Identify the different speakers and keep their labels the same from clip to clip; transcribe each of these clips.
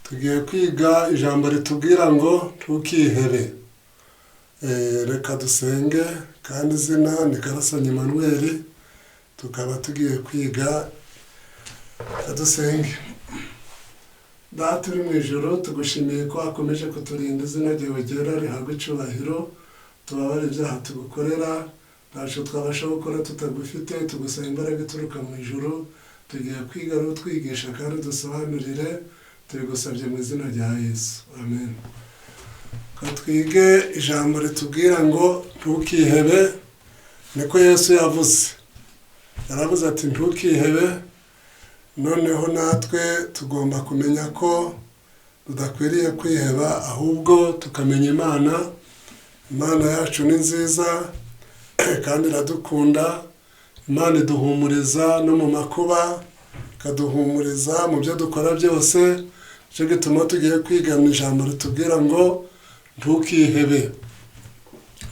Speaker 1: tugiye kwiga ijambo ritubwira ngo ntukihebe. Reka dusenge. Kandi izina ni Karasanye Emmanuel, tukaba tugiye kwiga. Dusenge. Data uri mu ijuru, tugushimiye ko wakomeje kuturinda, izina ryawe ryera rihabwe icyubahiro. Tubabare ibyaha tugukorera, ntacyo twabasha gukora tutagufite, tugusaba imbaraga ituruka mu ijuru. Tugiye kwiga no twigisha kandi dusobanurire, tubigusabye mu izina rya Yesu, amen. Twige ijambo ritubwira ngo ntukihebe. Niko Yesu yavuze, yaravuze ati ntukihebe. Noneho natwe tugomba kumenya ko tudakwiriye kwiheba, ahubwo tukamenya Imana yacu ni nziza kandi iradukunda. Imana iduhumuriza no mu makuba, ikaduhumuriza mu byo dukora byose. Cyo gituma tugiye kwiga mu ijambo ritubwira ngo ntukihebe.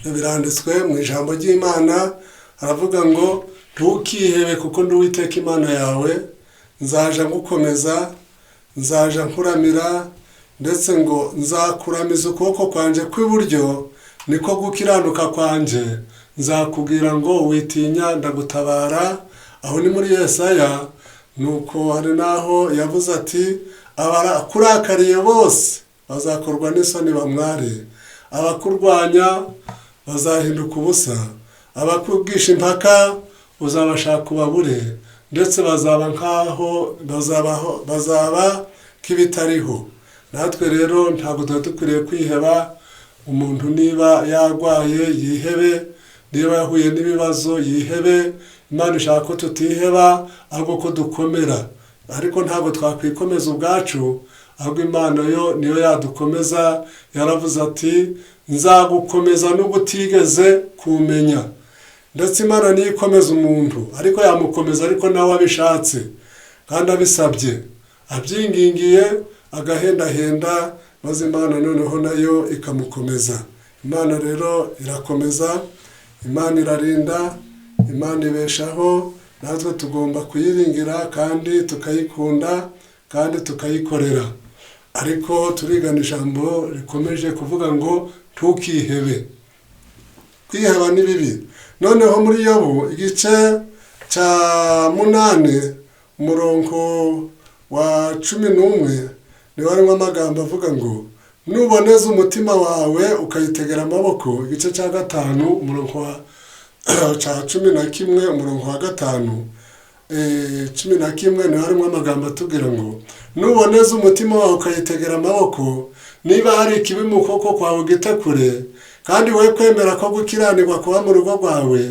Speaker 1: Biranditswe mu ijambo ry'Imana, aravuga ngo ntukihebe kuko ndi Uwiteka Imana yawe, nzaja ngukomeza, nzaja nkuramira, ndetse ngo nzakuramiza ukuboko kwanje kw'iburyo, niko gukiranuka kwanje. Nzakubwira ngo witinya, ndagutabara. Aho ni muri Yesaya. Nuko hari naho yavuze ati abakurakariye bose bazakorwa n'isoni bamware, abakurwanya bazahinduka ubusa, abakubwisha impaka uzabashaka ubabure, ndetse bazaba nkaho bazaba k'ibitariho. Natwe rero ntabwo tuba dukwiriye kwiheba. Umuntu niba yarwaye yihebe, niba yahuye n'ibibazo yihebe. Imana ishaka ko tutiheba, ahubwo ko dukomera. Ariko ntabwo twakwikomeza ubwacu, ahubwo Imana yo niyo yadukomeza. Yaravuze ati nzagukomeza nubwo utigeze kumenya. Ndetse Imana niyo ikomeza umuntu, ariko yamukomeza ariko nawe abishatse kandi abisabye, abyingingiye, agahendahenda, maze Imana noneho nayo ikamukomeza. Imana rero irakomeza, Imana irarinda, Imana ibeshaho. Natwe tugomba kuyiringira kandi tukayikunda kandi tukayikorera. Ariko turigana ijambo rikomeje kuvuga ngo ntukihebe. Kwiheba ni bibi. Noneho muri Yobu igice cya 8 umurongo wa 11 niho harimo amagambo avuga ngo nuboneza umutima wawe ukayitegera amaboko. Igice cya 5 umurongo wa 11 umurongo wa 5 11 niho harimo amagambo atubwira ngo nuboneza umutima wawe ukayitegera amaboko, niba hari ikibi mu kuboko kwawe ugitekure, kandi we kwemera ko gukiranirwa kuba mu rugo rwawe,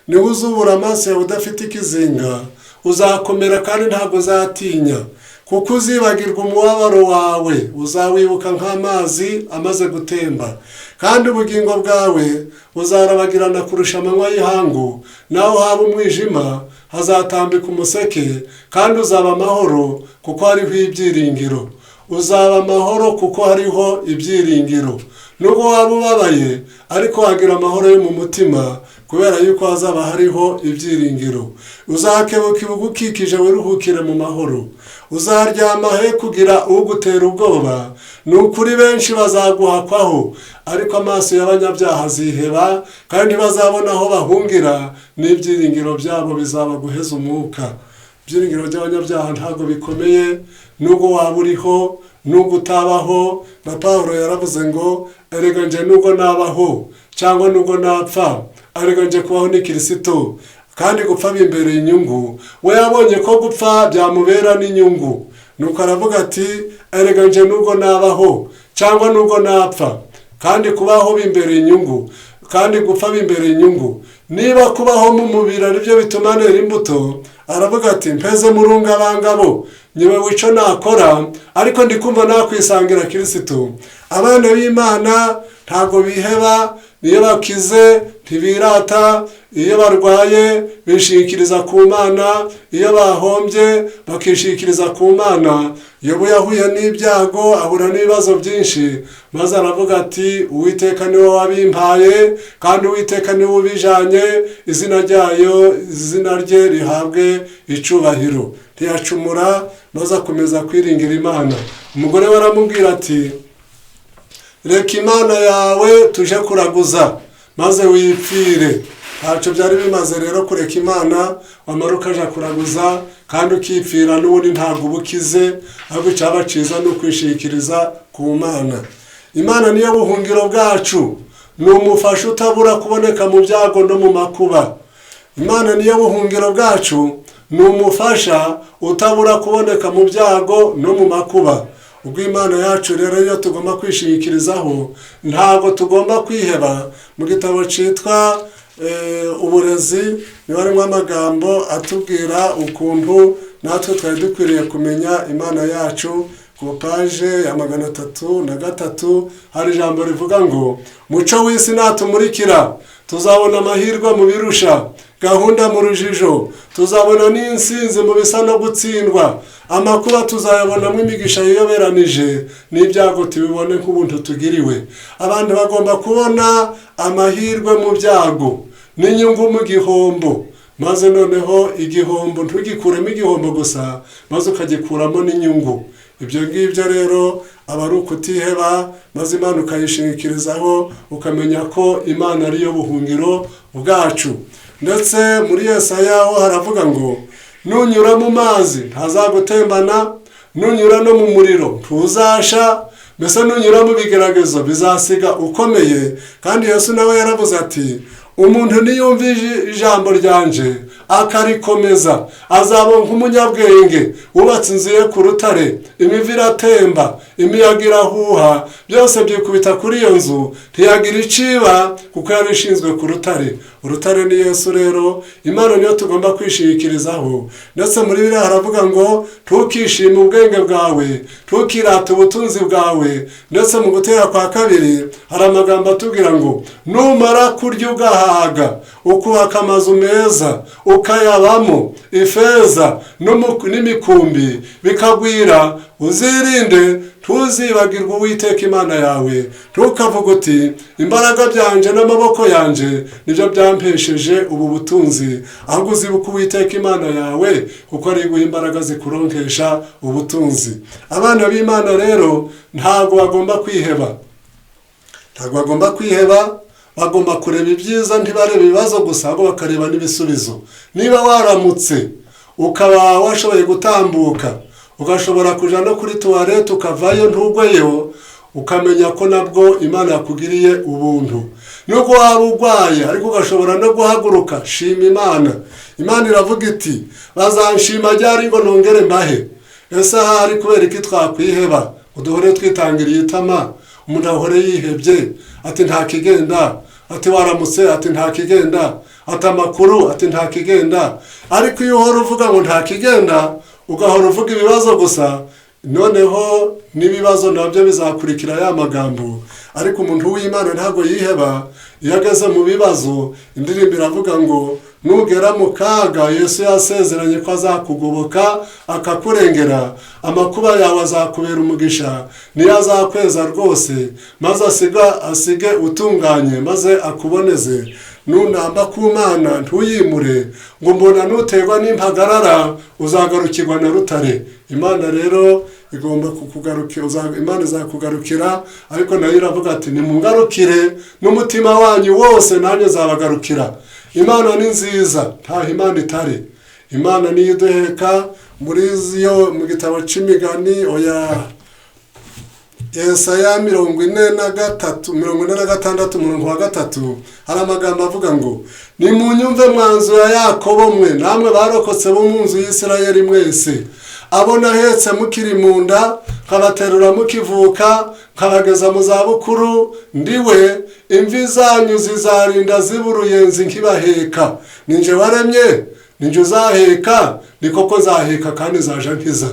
Speaker 1: niwe uzubura amaso yawe udafite ikizinga, uzakomera kandi ntabwo uzatinya, kuko uzibagirwa umubabaro wawe, uzawibuka nk'amazi amaze gutemba, kandi ubugingo bwawe buzarabagirana kurusha amanywa y'ihangu. Naho haba umwijima hazatambika umuseke, kandi uzaba amahoro kuko hariho ibyiringiro. Uzaba amahoro kuko hariho ibyiringiro. Nubwo waba ubabaye, ariko wagira amahoro yo mu mutima, kubera yuko hazaba hariho ibyiringiro. Uzakebuka ibigukikije wiruhukire mu mahoro. Uzaryama he kugira ugutera ubwoba. Ni ukuri benshi bazaguhakwaho, ariko amaso y'abanyabyaha aziheba, kandi bazabona aho bahungira, n'ibyiringiro byabo bizaba guheza umwuka. Ibyiringiro by'abanyabyaha ntabwo bikomeye, nubwo waba uriho nubwo utabaho. Na Pawulo yaravuze ngo erega nje nubwo nabaho cyangwa nubwo napfa, erega nje kubaho ni Kristo, kandi gupfa bimbereye inyungu. We yabonye ko gupfa byamubera n'inyungu, nuko aravuga ati erega nje nubwo nabaho cyangwa nubwo napfa, kandi kubaho bimbereye inyungu, kandi gupfa bimbereye inyungu. Niba kubaho mu mubiri ari byo bituma nera imbuto, aravuga ati mpeze murunga abangabo, niwe wico nakora, ariko ndikumva nakwisangira Kristo. Abana b'Imana ntago biheba, niyo bakize ntibirata, iyo barwaye bishikiriza ku Mana, iyo bahombye bakishikiriza ku Mana. Yobu yahuye n'ibyago ahura n'ibibazo byinshi, maze aravuga ati Uwiteka niwe wabimpaye kandi Uwiteka niwe ubijanye, izina rye rihabwe icubahiro. Ntiyacumura maze akomeza kwiringira Imana. Umugore we aramubwira ati reka Imana yawe tuje kuraguza maze wipfire. Ntacyo byari bimaze rero kureka Imana wamara ukaja kuraguza kandi ukipfira, n'ubundi ntabwo ubukize, ahubwo icyaba cyiza ni ukwishikiriza ku Mana. Imana niyo buhungiro bwacu, ni umufasha utabura kuboneka mu byago no mu makuba. Imana niyo buhungiro bwacu, ni umufasha utabura kuboneka mu byago no mu makuba. Ubwo Imana yacu rero iyo tugomba kwishingikirizaho, ntabwo tugomba kwiheba. Mu gitabo cyitwa uburezi niho harimo amagambo atubwira ukuntu natwe twari dukwiriye kumenya Imana yacu. Ku paje ya 303 hari ijambo rivuga ngo muco w'isi natumurikira tuzabona amahirwe mu birusha, gahunda mu rujijo, tuzabona n'insinzi mu bisa no gutsindwa, amakuba tuzayabonamo imigisha yiyoberanije, n'ibyago tubibone nk'ubuntu tugiriwe. Abantu bagomba kubona amahirwe mu byago n'inyungu mu gihombo, maze noneho igihombo ntugikuremo igihombo gusa, maze ukagikuramo n'inyungu. Ibyo ngibyo rero aba ari ukutiheba, maze Imana ukayishingikirizaho, ukamenya ko Imana ariyo buhungiro bwacu. Ndetse muri Yesaya ho haravuga ngo nunyura mu mazi ntazagutembana, nunyura no mu muriro ntuzasha, mbese nunyura mu bigeragezo bizasiga ukomeye. Kandi Yesu nawe yaravuze ati umuntu niyumva ijambo ryanje akarikomeza azaba nk'umunyabwenge wubatse inzu ye ku rutare, imivu iratemba, imiyaga irahuha, byose byikubita kuri iyo nzu, ntiyagira iciba kuko yari ishinzwe ku rutare. Urutare ni Yesu rero. Imana niyo tugomba kwishingikirizaho. Ndetse muri Bibiliya haravuga ngo ntukishime ubwenge bwawe, ntukirate ubutunzi bwawe. Ndetse mu gutera kwa kabiri hari amagambo atubwira ngo numara kurya ugahaga, ukubaka amazu meza ukayabamo, ifeza n'imikumbi bikagwira, uzirinde ntuzibagirwe Uwiteka Imana yawe. Ntukavuga uti imbaraga byanje n'amaboko yanje nibyo byampesheje ubu butunzi, ahubwo uzibuka Uwiteka Imana yawe kuko ari guha imbaraga zikuronkesha ubutunzi. Abana b'Imana rero ntabwo bagomba kwiheba, bagomba kureba ibyiza, ntibareba ibibazo gusa, ahubwo bakareba n'ibisubizo. Niba waramutse ukaba washoboye gutambuka, ugashobora kuja no kuri tuwarete ukavayo ntugweyo, ukamenya ko nabwo Imana yakugiriye ubuntu. Nuko waba urwaye ariko ugashobora no guhaguruka, shima Imana. Imana iravuga iti bazanshima ryari ngo nongere mbahe. Ese hari kubera iki twakwiheba uduhore twitangiriye itama, umuntu ahore yihebye ati nta kigenda, ati waramutse ati nta kigenda, ati amakuru ati nta kigenda. Ariko iyo uhora uvuga ngo nta kigenda, ugahora uvuga ibibazo gusa, noneho n'ibibazo nabyo bizakurikira ya magambo. Ariko umuntu w'Imana ntabwo yiheba. Iyo ageze mu bibazo, indirimbo iravuga ngo nugera mu kaga Yesu yasezeranye ko azakugoboka akakurengera, amakuba yawe azakubera umugisha, niyo azakweza rwose, maze asige utunganye, maze akuboneze. Nunamba ku Mana ntuyimure ngo mbona nuterwa n'impagarara, uzagarukirwa na rutare. Imana rero igomba kukugarukira, Imana izakugarukira, ariko nayo iravuga ati nimungarukire n'umutima wanyu wose nanjye zabagarukira. Imana ni nziza, ntaho Imana itari. Imana niyo iduheka. Muri yo mu gitabo c'imigani Yesaya 43:3 hari amagambo avuga ngo nimunyumve mwanzu ya Yakobo mwe, namwe barokotse bo mu nzu y'Isirayeli mwese, abo nahetse mukiri mu nda, kabaterura mukivuka, kabageza mu zabukuru, ndiwe imvi zanyu zizarinda ziburuyenzi nkibaheka. Ninje waremye, ninjye uzaheka, ni koko zaheka kandi zaje nkiza.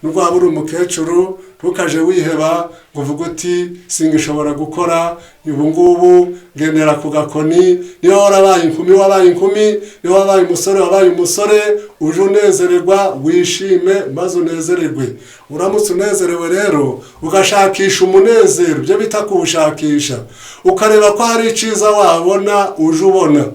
Speaker 1: Nubwo waba uri umukecuru ntukaje wiheba ngo uvuge uti singishobora gukora, ubu ngubu ngendera ku gakoni. Niba warabaye inkumi wabaye inkumi, niba wabaye umusore wabaye umusore, uje unezererwa wishime maze unezererwe. Uramutse unezerewe rero ugashakisha umunezero, byo bita kuwushakisha, ukareba ko hari icyiza wabona uje ubona,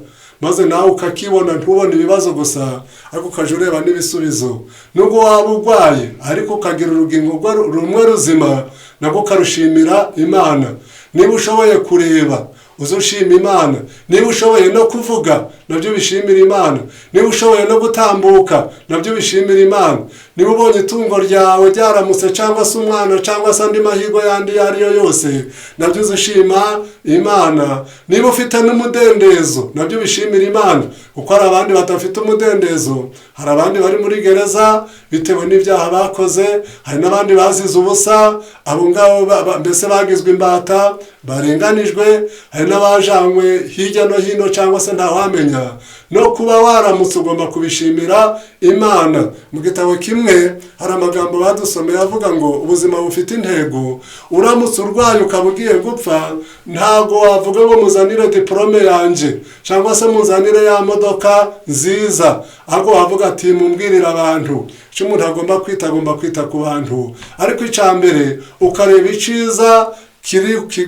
Speaker 1: maze nawe ukakibona, ntubone ibibazo gusa ariko ukaje ureba n'ibisubizo. Nubwo waba urwaye ariko ukagira urugingo rumwe ruzima, nabwo ukarushimira Imana. Niba ushoboye kureba uzushima Imana, niba ushoboye no kuvuga nabyo bishimira Imana, niba ushoboye no gutambuka nabyo bishimira Imana, niba ubonye itungo ryawe ryaramutse cyangwa se umwana cyangwa se andi mahirwe yandi ariyo yose nabyo uzishima Imana, niba ufite n'umudendezo nabyo bishimira Imana, kuko hari abandi badafite umudendezo. Hari abandi bari muri gereza bitewe n'ibyaha bakoze, hari n'abandi bazize ubusa, abo ngabo mbese bagizwe imbata barenganijwe, hari n'abajanywe hirya no hino cyangwa se ntawamenya. No kuba waramutse ugomba kubishimira Imana. Mu gitabo kimwe hari amagambo badusomeye avuga ngo ubuzima bufite intego. Uramutse urwaye ukaba ugiye gupfa, ntago wavuga ngo muzanire diplome yanjye cyangwa se muzanire ya modoka nziza, ahubwo wavuga ati mumbwirire abantu icyo umuntu agomba kwita ku bantu. Ariko icyambere ukareba iciza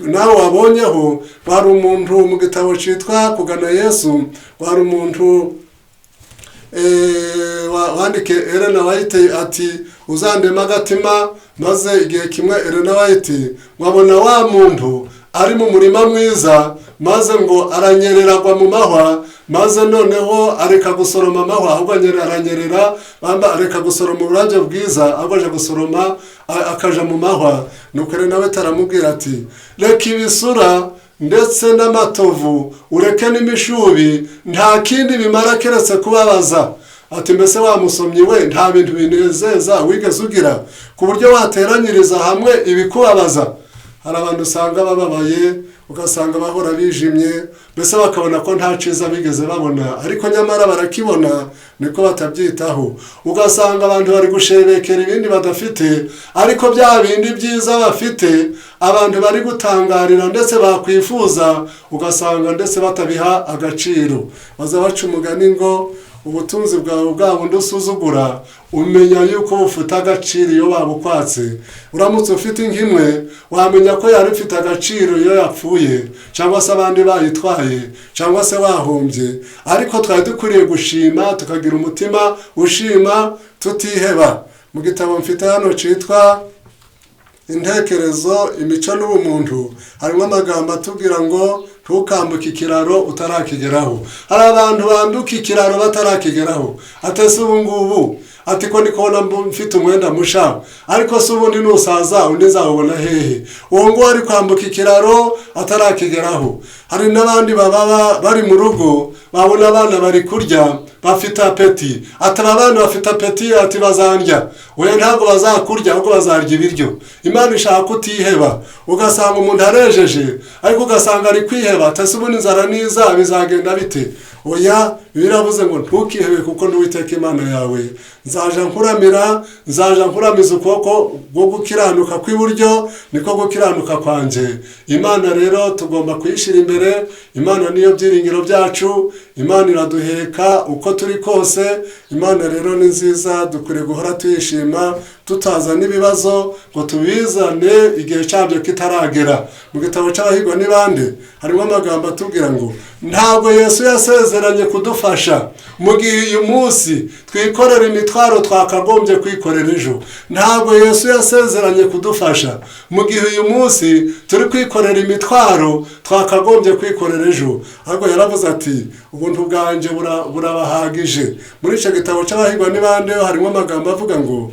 Speaker 1: nawe wabonyeho. Wari umuntu mu gitabo cyitwa Kugana Yesu, wari umuntu wandike Ellen White ati uzandema agatima, maze igihe kimwe Ellen White wabona wa muntu ari mu murima mwiza, maze ngo aranyereragwa mu mahwa, maze noneho areka gusoroma amahwa, ahubwo aranyerera, areka gusoroma uburabyo bwiza, ahubwo aje gusoroma akaja mu mahwa. Nuko Ellen White aramubwira ati reka ibisura ndetse n'amatovu ureke n'imishubi, nta kindi bimara keretse kubabaza. Ati mbese wamusomyi we, nta bintu binezeza wigeze ugira ku buryo wateranyiriza hamwe ibikubabaza? Hari abantu usanga bababaye, ugasanga bahora bijimye, mbese bakabona ko nta cyiza bigeze babona, ariko nyamara barakibona, niko batabyitaho. Ugasanga abantu bari gushebekera ibindi badafite, ariko bya bindi byiza bafite abantu bari gutangarira ndetse bakwifuza, ugasanga ndetse batabiha agaciro. Baza baca umugani ngo ubutunzi bwawe bwa bundi usuzugura umenya yuko bufite agaciro iyo babukwatse. Uramutse ufite inkimwe wamenya ko yari ufite agaciro iyo yapfuye, cyangwa se abandi bayitwaye, cyangwa se wahombye. Ariko twari dukwiriye gushima, tukagira umutima ushima tutiheba. Mu gitabo mfite hano cyitwa Intekerezo, Imico n'Ubumuntu, harimo amagambo atubwira ngo ntukambuke ikiraro utarakigeraho. Hari abantu bambuka ikiraro batarakigeraho. Atese ubu ngubu ati ko ndikubona mfite umwenda musha, ariko se ubundi nusaza undi nzawubona hehe? Uwo ngo ari kwambuka ikiraro atarakigeraho. Hari n'abandi baba bari mu rugo, babona abana bari kurya bafite apeti, ataba abana bafite apeti ati bazandya. Oya, ntabwo bazakurya ahubwo bazarya ibiryo. Imana ishaka kutiheba. Ugasanga umuntu arejeje ariko ugasanga ari kwiheba, atase ubundi nzara niza bizagenda bite? Oya, biravuze ngo ntukihebe kuko n'Uwiteka Imana yawe nzaja nkuramiza ukuboko bwo gukiranuka kw'iburyo, niko gukiranuka kwanje. Imana rero tugomba kuyishira imbere. Imana niyo byiringiro byacu. Imana iraduheka uko turi kose. Imana rero ni nziza, dukwiye guhora tuyishima, tutazana ibibazo ngo tubizane igihe cyabyo kitaragera. Mu gitabo cy'Abahigwa ni bande harimo amagambo atubwira ngo ntabwo Yesu yasezeranye kudufasha mu gihe uyu munsi twikorera imitwaro twakagombye kwikorera ejo. Ntabwo Yesu yasezeranye kudufasha mu gihe uyu munsi turi kwikorera imitwaro twakagombye kwikorera ejo. Ahubwo yaravuze ati ubuntu bwanjye burabahagije. Muri icyo gitabo cy'Abahigwa ni bande harimo amagambo avuga ngo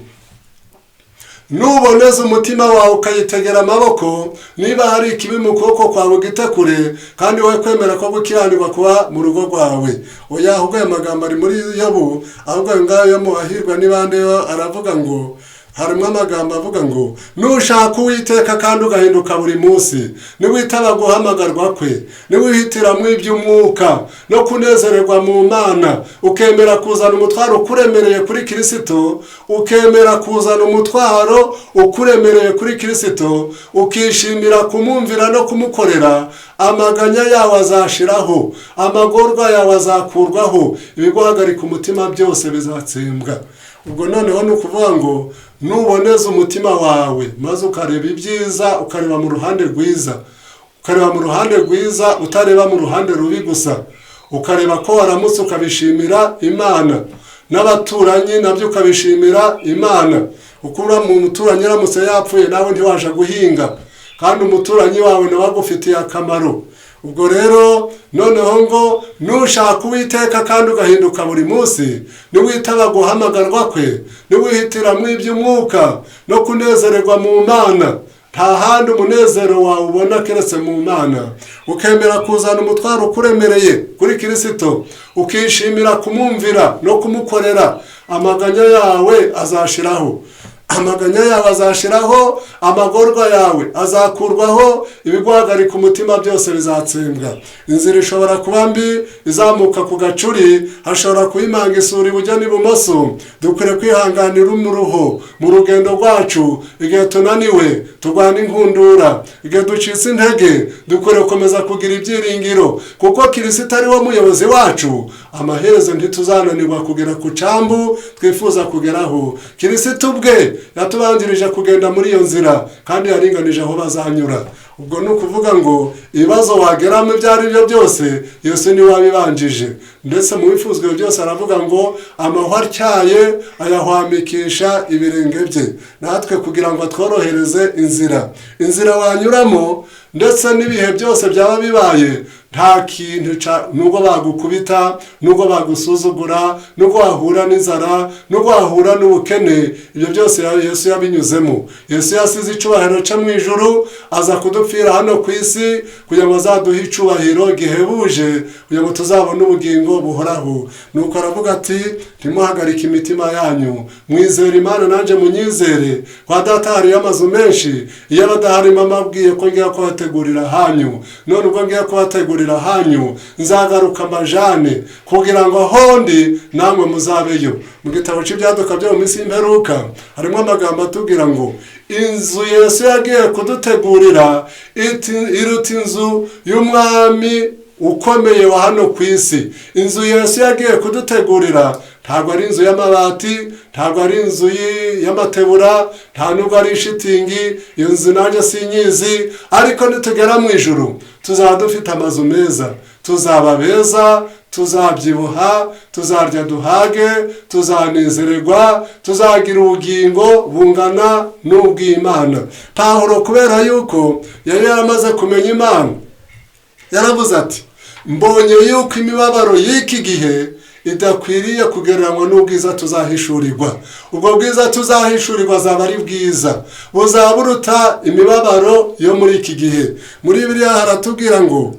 Speaker 1: nuboneza umutima wawe ukayitegera amaboko, niba hari ikibi mu kuboko kwawe gite kure, kandi wowe kwemera ko gukiranirwa kuba mu rugo rwawe. Oya, ahubwo aya magambo ari muri Yobu, ahubwo ayo ngayo yo mu Bahirwa ni bande aravuga ngo harimo amagambo avuga ngo nushaka Uwiteka kandi ugahinduka buri munsi, niwitaba guhamagarwa kwe, niwihitiramo iby'umwuka no kunezererwa mu Mana, ukemera kuzana umutwaro ukuremereye kuri Kristo, ukemera kuzana umutwaro ukuremereye kuri Kristo, ukishimira kumumvira no kumukorera, amaganya yawe azashiraho, amagorwa yawe azakurwaho, ibiguhagarika umutima byose bizatsembwa. Ubwo noneho ni ukuvuga ngo nuboneza umutima wawe maze ukareba ibyiza, ukareba mu ruhande rwiza, ukareba mu ruhande rwiza utareba mu ruhande rubi gusa, ukareba ko waramutse ukabishimira Imana, n'abaturanyi nabyo ukabishimira Imana. Ukura mu muturanyi aramutse yapfuye nawe ntiwaje guhinga, kandi umuturanyi wawe nawe agufitiye akamaro. Ubwo rero noneho ngo nushaka Uwiteka kandi ugahinduka buri munsi, niwitaba guhamagarwa kwe, niwihitiramo iby'umwuka no kunezererwa mu Mana, nta handi umunezero wawe ubona keretse mu Mana, ukemera kuzana umutwaro ukuremereye kuri Kristo, ukishimira kumumvira no kumukorera, amaganya yawe azashiraho, amaganya yawe azashiraho, amagorwa yawe azakurwaho, ibiguhagarika umutima byose bizatsembwa. Inzira ishobora kuba mbi, izamuka ku gacuri, hashobora kuyimanga isuri iburyo n'ibumoso. Dukwiriye kwihanganira umuruho mu rugendo rwacu, igihe tunaniwe turwana inkundura, igihe ducitse intege dukwiriye gukomeza kugira ibyiringiro, kuko Kristo ari we muyobozi wacu. Amaherezo ntituzananirwa kugera ku cambu twifuza kugeraho. Kristo ubwe yatubanjirije kugenda muri iyo nzira, kandi yaringanije aho bazanyura. Ubwo ni ukuvuga ngo ibibazo wageramo ibyo ari byo byose Yesu niwe wabibanjije. Ndetse mu bifuzwe byose aravuga ngo amahwa atyaye ayahwamikisha ibirenge bye. Natwe kugira ngo tworohereze inzira wanyuramo, ndetse n'ibihe byose byaba bibaye, nta kintu nubwo bagukubita, nubwo bagusuzugura, nubwo wahura n'inzara, nubwo wahura n'ubukene, ibyo byose Yesu yabinyuzemo. Yesu yasize icubahiro cyo mu ijuru, aza kudupfira hano ku isi kugira ngo azaduhe icubahiro gihebuje, kugira ngo tuzabone ubugingo buhoraho. Nuko aravuga ati ntimuhagarike imitima yanyu, mwizere Imana nanjye munyizere. Kwa Data hariyo amazu menshi, iyo badahari mama abwiye ko ngiye kubategurira hanyu. None ubwo ngiye kubategurira hanyu, nzagaruka amajane kugira ngo ahondi namwe muzabeyo. Mu gitabo cy'ibyaduka byo mu minsi y'imperuka harimo amagambo atubwira ngo inzu Yesu yagiye kudutegurira iruta inzu y'umwami ukomeye wa hano ku isi. Inzu Yesu yagiye kudutegurira ntabwo ari inzu y'amabati, ntabwo ari inzu y'amatebura, nta nubwo ari ishitingi. Iyo nzu nanjye sinyizi, ariko nitugera mu ijuru tuzaba dufite amazu meza, tuzaba beza, tuzabyibuha, tuzarya duhage, tuzanezererwa, tuzagira ubugingo bungana n'ubw'Imana. Pawulo kubera yuko yari yaramaze kumenya Imana, yaravuze ati mbonye yuko imibabaro y'iki gihe idakwiriye kugereranywa n'ubwiza tuzahishurirwa. Ubwo bwiza tuzahishurirwa azaba ari bwiza, buzaba buruta imibabaro yo muri iki gihe. Muri Bibiliya haratubwira ngo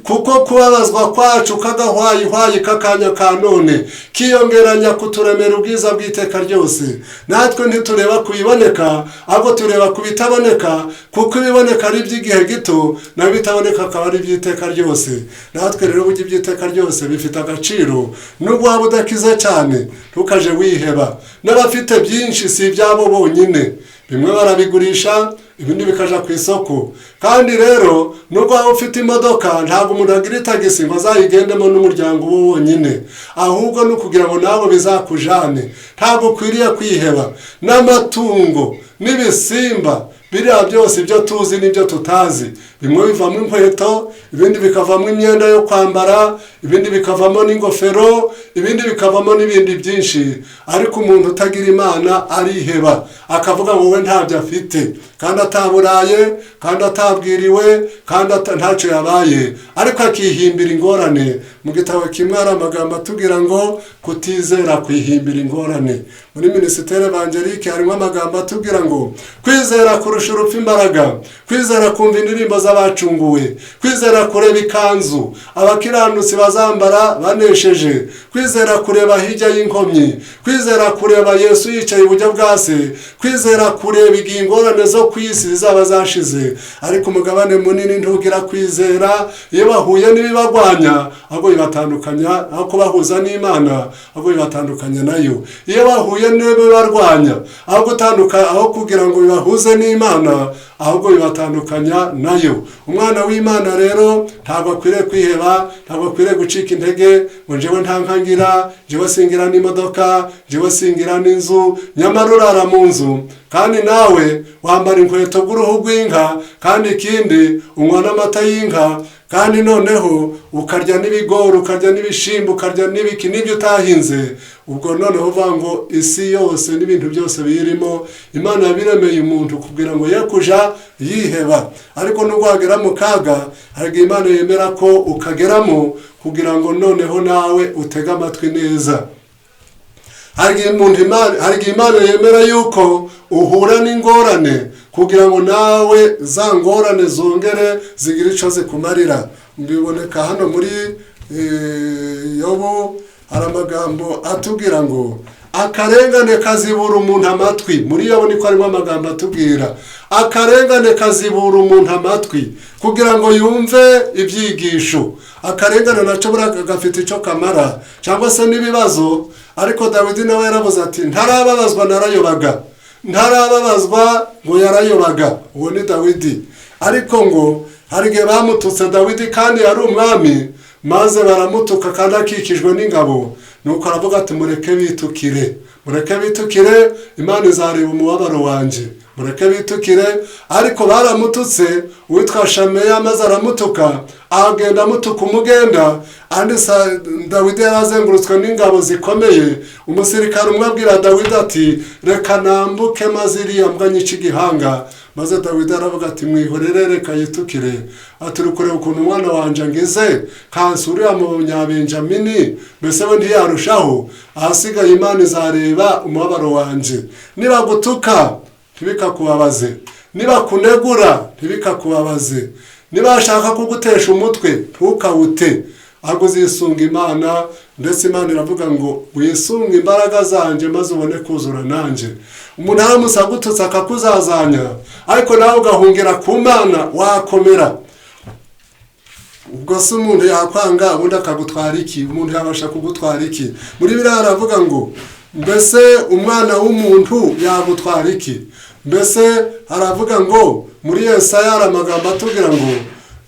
Speaker 1: kuko kubabazwa kwacu kagahwayihwayi k'akanya ka none kiyongeranya kuturemera ubwiza bw'iteka ryose. Natwe ntitureba kubiboneka, ahubwo tureba ku bitaboneka, kuko ibiboneka ari iby'igihe gito, naho ibitaboneka akaba ari iby'iteka ryose. Natwe rero burya iby'iteka ryose bifite agaciro. Nubwo waba udakize cyane ntukaje wiheba. N'abafite byinshi si ibyabo bonyine, bimwe barabigurisha, ibindi bikaja ku isoko. Kandi rero nubwo waba ufite imodoka, ntabwo umuntu agira itagisi ngo azayigendemo n'umuryango we wonyine, ahubwo ni ukugira ngo nabo bizakujane. Ntabwo ukwiriye kwiheba. N'amatungo n'ibisimba biriya byose ibyo tuzi n'ibyo tutazi, bimwe bivamo inkweto, ibindi bikavamo imyenda yo kwambara, ibindi bikavamo n'ingofero, ibindi bikavamo n'ibindi byinshi. Ariko umuntu utagira Imana ariheba, akavuga ngo we ntabyo afite, kandi ataburaye, kandi atabwiriwe, kandi ntacyo yabaye, ariko akihimbira ingorane. Mu gitabo kimwe hari amagambo atubwira ngo kutizera kwihimbira ingorane. muri Ministere Evangelique harimo amagambo atubwira ngo kwizera kurusha urupfu imbaraga, kwizera kumva indirimbo z'abacunguwe, kwizera kureba ikanzu abakiranutsi bazambara banesheje, kwizera kureba hirya y'inkomyi, kwizera kureba Yesu yicaye iburyo bwa Se, kwizera kureba igihe ingorane zo ku isi zizaba zashize. Ariko umugabane munini ntugira kwizera, iyo bahuye n'ibibagwanya ahubwo bibatandukanya, aho kubahuza n'Imana ahubwo bibatandukanya nayo. Iyo bahuye n'ibibarwanya aho kugira ngo bibahuze n'Imana ahubwo bibatandukanya nayo. Umwana w'Imana rero ntabwo akwiriye kwiheba, ntabwo akwiriye gucika intege ngo njyewe nta nkangira, njyewe singira n'imodoka, njyewe singira n'inzu. Nyamara urara mu nzu kandi nawe wambara inkweto bw'uruhu rw'inka, kandi ikindi unywa n'amata y'inka, kandi noneho ukarya n'ibigori, ukarya n'ibishimbo, ukarya n'ibiki n'ibyo utahinze. Ubwo noneho uvuga ngo isi yose n'ibintu byose birimo Imana yabiremeye umuntu kugira ngo ye kuja yiheba. Ariko nubwo wagera mu kaga, hari Imana yemera ko ukageramo kugira ngo noneho nawe utege amatwi neza. Hari Imana yemera yuko uhura n'ingorane kugira ngo nawe za ngorane zongere zigira icyo zikumarira. Mbiboneka hano muri Yobu hari amagambo atubwira ngo akarengane kazibura umuntu amatwi. Muri Yobu niko harimo amagambo atubwira akarengane kazibura umuntu amatwi kugira ngo yumve ibyigisho. Akarengane nacyo gafite icyo kamara cyangwa se n'ibibazo. Ariko Dawidi nawe yaravuze ati ntarababazwa narayobaga, ntarababazwa ngo yarayobaga. Uwo ni Dawidi. Ariko ngo hari igihe bamututse Dawidi kandi yari umwami, maze baramutuka kandi akikijwe n'ingabo. Nuko aravuga ati mureke bitukire, mureke bitukire, Imana izareba umubabaro wanjye, mureke bitukire. Ariko baramututse, uwitwa Shameya maze aramutuka, agenda amutuka umugenda. Dawidi yarazengurutswe n'ingabo zikomeye. Umusirikare umwe abwira Dawidi ati reka nambuke maze iriya mbwa nyica igihanga. Maze Dawidi aravuga ati mwihorere reka yitukire. Ati rukureba ukuntu umwana wanje ngize kansi uriya mu Nyabenjamini, mbese we ntiyarushaho. Ahasigaye Imana izareba umubabaro wanje. Niba gutuka ntibikakubabaze, niba kunegura ntibikakubabaze, niba ashaka kugutesha umutwe ntukawute, ahubwo uzisunga Imana. Ndetse Imana iravuga ngo wisunga imbaraga zanje maze ubone kuzura nanjye. Umuntu aramusa agututse akakuzazanya, ariko nawe ugahungira ku Mana wakomera. Ubwo se umuntu yakwanga ubundi akagutwara iki? Umuntu yabasha kugutwara iki? Muri Bibiliya aravuga ngo mbese umwana w'umuntu yagutwara iki? Mbese aravuga ngo muri Yesaya hari amagambo atubwira ngo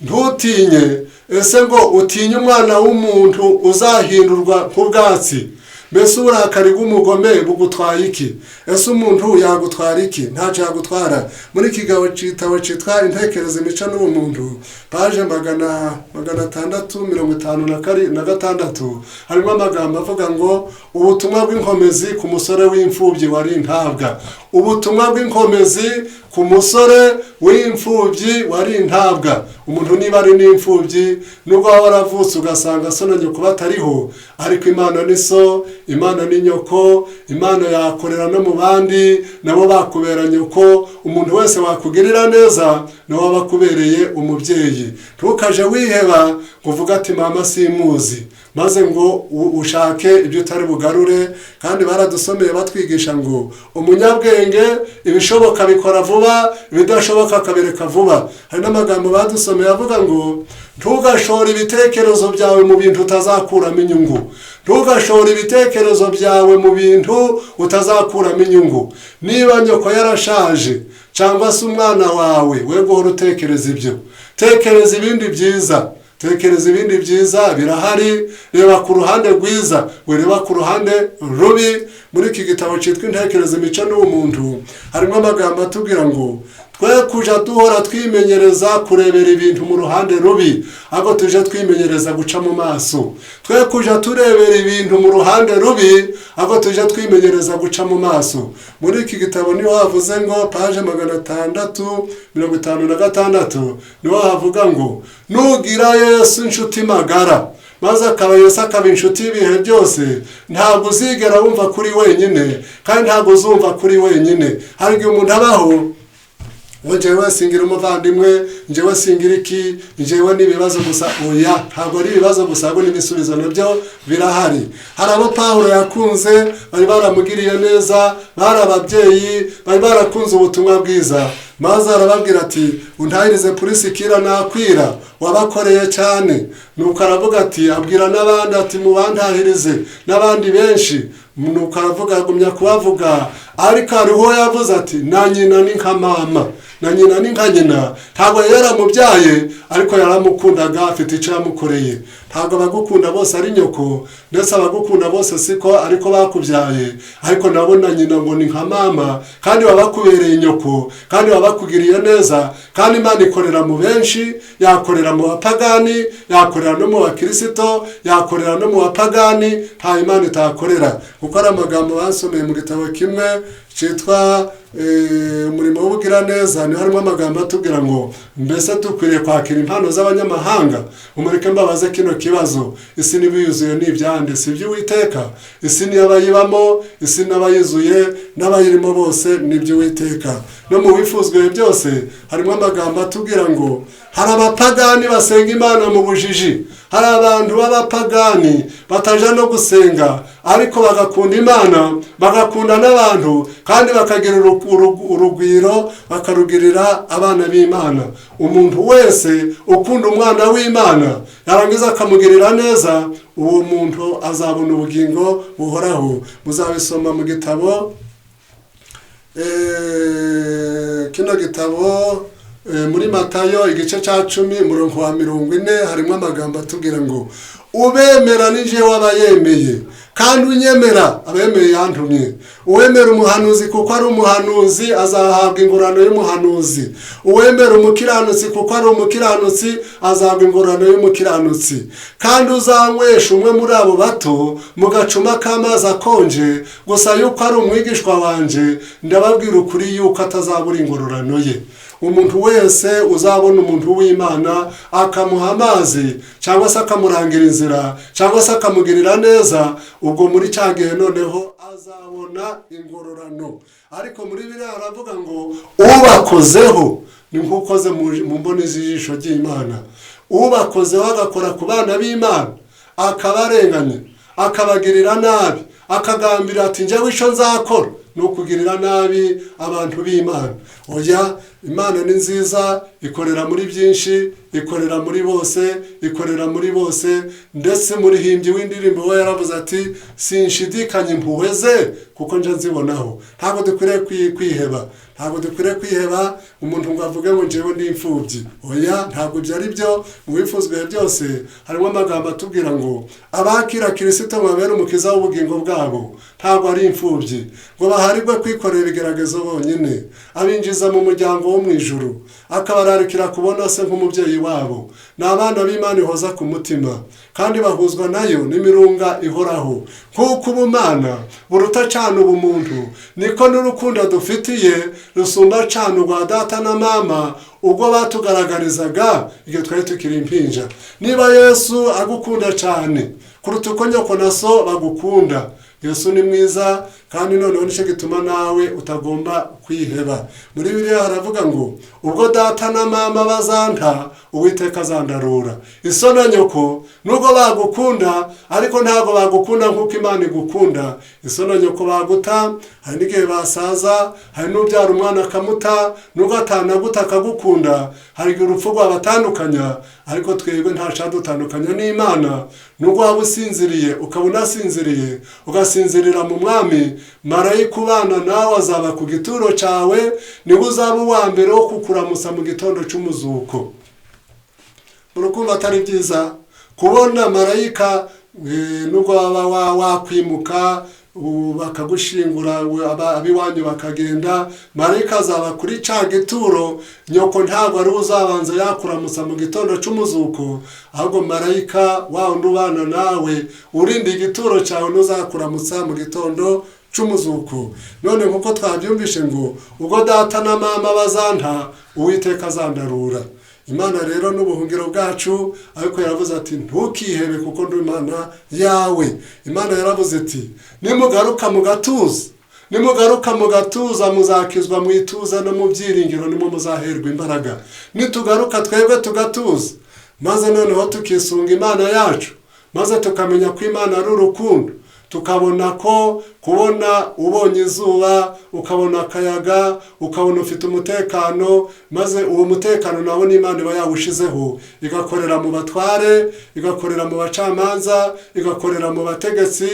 Speaker 1: ntutinye. Ese ngo utinye umwana w'umuntu uzahindurwa nk'ubwatsi? Mbese uburakari bw'umugome bugutwaye iki? Ese umuntu yagutwara iki? Ntacyo yagutwara. Muri iki gitabo cyitwa Intekerezo, Imico n'Ubumuntu, paje 656 harimo amagambo avuga ngo ubutumwa bw'inkomezi ku musore w'imfubyi wari intabwa. Ubutumwa bw'inkomezi ku musore w'imfubyi wari intabwa. Umuntu niba ari n'imfubyi, nubwo waba waravutse ugasanga so na nyoko batariho, ariko Imana ni so, Imana ni nyoko, Imana yakorera no mu bandi nabo bakubera nyoko. Umuntu wese wakugirira neza nawe aba akubereye umubyeyi. Ntukaje wiheba kuvuga ati mama simuzi, maze ngo ushake ibyo utari bugarure. Kandi baradusomeye batwigisha ngo umunyabwenge ibishoboka bikora vuba, ibidashoboka akabireka vuba. Hari n'amagambo badusomeye avuga ngo ntugashore ibitekerezo byawe mu bintu utazakuramo inyungu. Ntugashore ibitekerezo byawe mu bintu utazakuramo inyungu. Niba nyoko yarashaje cyangwa se umwana wawe, we guhora utekereza ibyo. Tekereza ibindi byiza, tekereza ibindi byiza birahari. Reba ku ruhande rwiza, wereba ku ruhande rubi. Muri iki gitabo cyitwa Intekerezo, Imico n'Ubumuntu harimo amagambo atubwira ngo twe kuja duhora twimenyereza kurebera ibintu mu ruhande rubi, ahubwo tuje twimenyereza guca mu maso. Twe kuja turebera ibintu mu ruhande rubi, ahubwo tuje twimenyereza guca mu maso. Muri iki gitabo niho havuze ngo paje 656 niho havuga ngo nugira Yesu inshuti magara, maze akaba Yesu akaba inshuti y'ibihe byose, ntabwo uzigera wumva kuri wenyine, kandi ntabwo uzumva kuri wenyine. Hari igihe umuntu abaho ngo njyewe singira umuvandimwe, njyewe singira iki, njyewe n'ibibazo gusa. Oya, ntabwo ari ibibazo gusa, ahubwo n'ibisubizo nabyo birahari. Hari abo Pawulo yakunze, bari baramugiriye neza, bari ababyeyi, bari barakunze ubutumwa bwiza, maze arababwira ati untahirize Purisikila nakwira, wabakoreye cyane. Nuko aravuga ati abwira n'abandi ati mubantahirize, n'abandi benshi. Nuko aravuga agumya kubavuga, ariko hariho yavuze ati na nyina ni nka mama, na nyina ni nka nyina. Ntabwo yaramubyaye, ariko yaramukundaga, afite icyo yamukoreye. Ntabwo abagukunda bose ari nyoko, ndetse abagukunda bose siko ariko bakubyaye, ariko nabo na nyina ngo ni nka mama, kandi wabakubereye nyoko, kandi wabakugiriye neza. Kandi Imana ikorera mu benshi, yakorera mu bapagani, yakorera no mu bakirisito, yakorera no mu bapagani, nta Imana itakorera. Kuko ari amagambo basomeye mu gitabo kimwe cyitwa umurimo w'ubugiraneza, niho harimo amagambo atubwira ngo mbese dukwiriye kwakira impano z'abanyamahanga. Umureke mbabaze kino kibazo, isi n'ibiyuzuye n'ibyande si iby'Uwiteka? Isi n'abayibamo, isi n'abayizuye n'abayirimo bose n'iby'Uwiteka. No mu bifuzwe byose harimo amagambo atubwira ngo hari abapagani basenga Imana mu bujiji, hari abantu b'abapagani bataja no gusenga, ariko bagakunda Imana, bagakunda n'abantu, kandi bakagira urugwiro, bakarugirira abana b'Imana. Umuntu wese ukunda umwana w'Imana yarangiza akamugirira neza, uwo muntu azabona ubugingo buhoraho. Muzabisoma mu gitabo kino gitabo muri Matayo igice cya 10 umurongo wa 40 harimo amagambo atubwira ngo ubemera nije wabayemeye, kandi unyemera abemeye yantumye. Uwemera umuhanuzi kuko ari umuhanuzi azahabwa ingorano y'umuhanuzi. Uwemera umukiranutsi kuko ari umukiranutsi azahabwa ingorano y'umukiranutsi. Kandi uzanywesha umwe muri abo bato mu gacuma k'amazi akonje, gusa yuko ari umwigishwa wanje, ndababwira ukuri yuko atazabura ingororano ye. Umuntu wese uzabona umuntu w'Imana akamuha amazi, cyangwa se akamurangira inzira, cyangwa se akamugirira neza, ubwo muri cya gihe noneho azabona ingororano. Ariko muri Bibiliya aravuga ngo ubakozeho ni nk'ukoze mu mboni z'ijisho ry'Imana. Ubakozeho agakora ku bana b'Imana, akabarenganya, akabagirira nabi, akagambira ati njyewe icyo nzakora ni ukugirira nabi abantu b'Imana. Oya, Imana ni nziza, ikorera muri byinshi, ikorera muri bose, ikorera muri bose. Ndetse muri himbyi w'indirimbo we yaravuze ati sinshidikanye impuhwe ze kuko nje nzibonaho. Ntabwo dukwiriye kwiheba, ntabwo dukwiriye kwiheba umuntu ngo avuge ngo njyewe ndi imfubyi. Oya, ntabwo byari byo. Mu bifuzwe byose harimo amagambo atubwira ngo abakira Kristo babera umukiza w'ubugingo bwabo ntabwo ari imfubyi, ngo baharirwe kwikorera ibigeragezo bonyine, abinjiza mu muryango wo mu ijuru, akabararikira kubona se nk'umubyeyi wabo. Ni abana b'Imana ihoza ku mutima, kandi bahuzwa nayo n'imirunga ihoraho. Nk'uko ubumana buruta cyane ubumuntu, niko n'urukundo dufitiye rusumba cyane urwa data na mama ubwo batugaragarizaga igihe twari tukiri impinja. Niba Yesu agukunda cyane kuruta uko nyoko na so bagukunda, Yesu ni mwiza, kandi noneho nicyo gituma nawe utagomba kwiheba. Muri Bibiliya haravuga ngo ubwo data na mama bazanta, Uwiteka azandarura. Iso na nyoko nubwo bagukunda, ariko ntabwo bagukunda nk'uko Imana igukunda. Iso na nyoko baguta, hari n'igihe basaza, hari n'ubyara umwana akamuta, nubwo atanaguta akagukunda, hari igihe urupfu rwabatandukanya, ariko twebwe nta cyadutandukanya n'Imana. Nubwo waba usinziriye ukaba unasinziriye, ugasinzirira mu Mwami, marayika ubana nawe azaba ku gituro cyawe, niwe uzaba uwa mbere wo kukuramusa mu gitondo cy'umuzuko. Urukumva atari byiza kubona marayika nubwo waba wakwimuka bakagushingura, abiwanyu bakagenda, marayika azaba kuri cya gituro. Nyoko ntabwo ari uzabanza yakuramusa mu gitondo cy'umuzuko, ahubwo marayika wa undi ubana nawe urinda igituro cyawe n'uzakuramutsa mu gitondo cy'umuzuko. None nkuko twabyumvishe ngo ubwo data na mama bazanta, Uwiteka azandarura. Imana rero n'ubuhungiro bwacu, ariko yaravuze ati ntukihebe kuko ndi Imana yawe. Imana yaravuze ati nimugaruka mu gatuza muzakizwa mu ituza no mu byiringiro, nimwe muzaherwa imbaraga. Nitugaruka twebwe tugatuza, maze noneho tukisunga Imana yacu, maze tukamenya ko Imana ari urukundo, tukabona ko kubona ubonye izuba, ukabona akayaga, ukabona ufite umutekano, maze uwo mutekano nawo n'Imana iba yawushizeho, igakorera mu batware, igakorera mu bacamanza, igakorera mu bategetsi,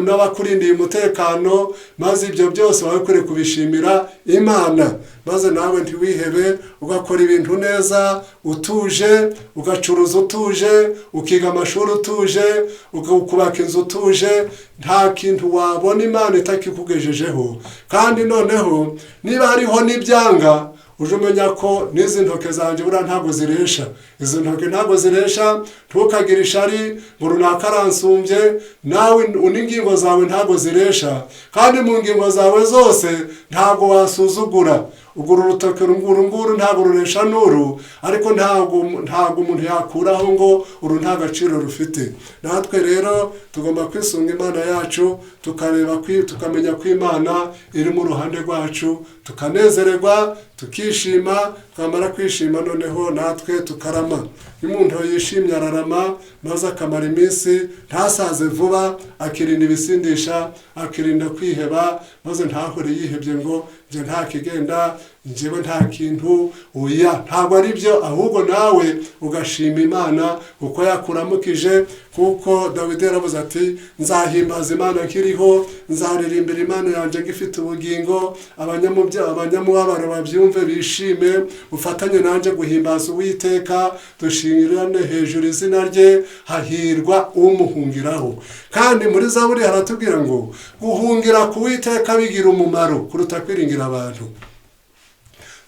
Speaker 1: n'abakurindiye umutekano, maze ibyo byose wakwiriye kubishimira Imana. Maze nawe ntiwihebe, ugakora ibintu neza utuje, ugacuruza utuje, ukiga amashuri utuje, ukubaka inzu utuje, nta kintu wabona Imana itakikugejejeho. Kandi noneho niba hariho n'ibyanga, uje umenya ko n'izi ntoke zanjye buriya ntabwo ziresha. Izi ntoke ntabwo ziresha, ntukagire ishari ngo runaka aransumbye, nawe n'ingingo zawe ntabwo ziresha. Kandi mu ngingo zawe zose ntabwo wasuzugura. Ugura urutoke nguru ntabwo ruresha n'uru, ariko ntabwo umuntu yakuraho ngo uru nta gaciro rufite. Natwe rero tugomba kwisunga Imana yacu, tukamenya ko Imana iri mu ruhande rwacu, tukanezererwa, tukishima. Twamara kwishima noneho natwe tukarama. Iyo umuntu yishimye ararama, maze akamara iminsi, ntasaze vuba, akirinda ibisindisha, akirinda kwiheba, maze ntahore yihebye ngo njye nta kigenda, njyewe nta kintu. Oya, ntabwo ari byo, ahubwo nawe ugashima Imana uko yakuramukije, kuko Dawidi yaravuze ati nzahimbaza Imana nkiriho, nzaririmbira Imana yanjye ngifite ubugingo. Abanyamubabaro babyumve bishime, ufatanye nanjye guhimbaza Uwiteka, dushingirane hejuru izina rye, hahirwa umuhungiraho. Kandi muri Zaburi haratubwira ngo guhungira ku Uwiteka bigira umumaro kuruta kwiringira abantu.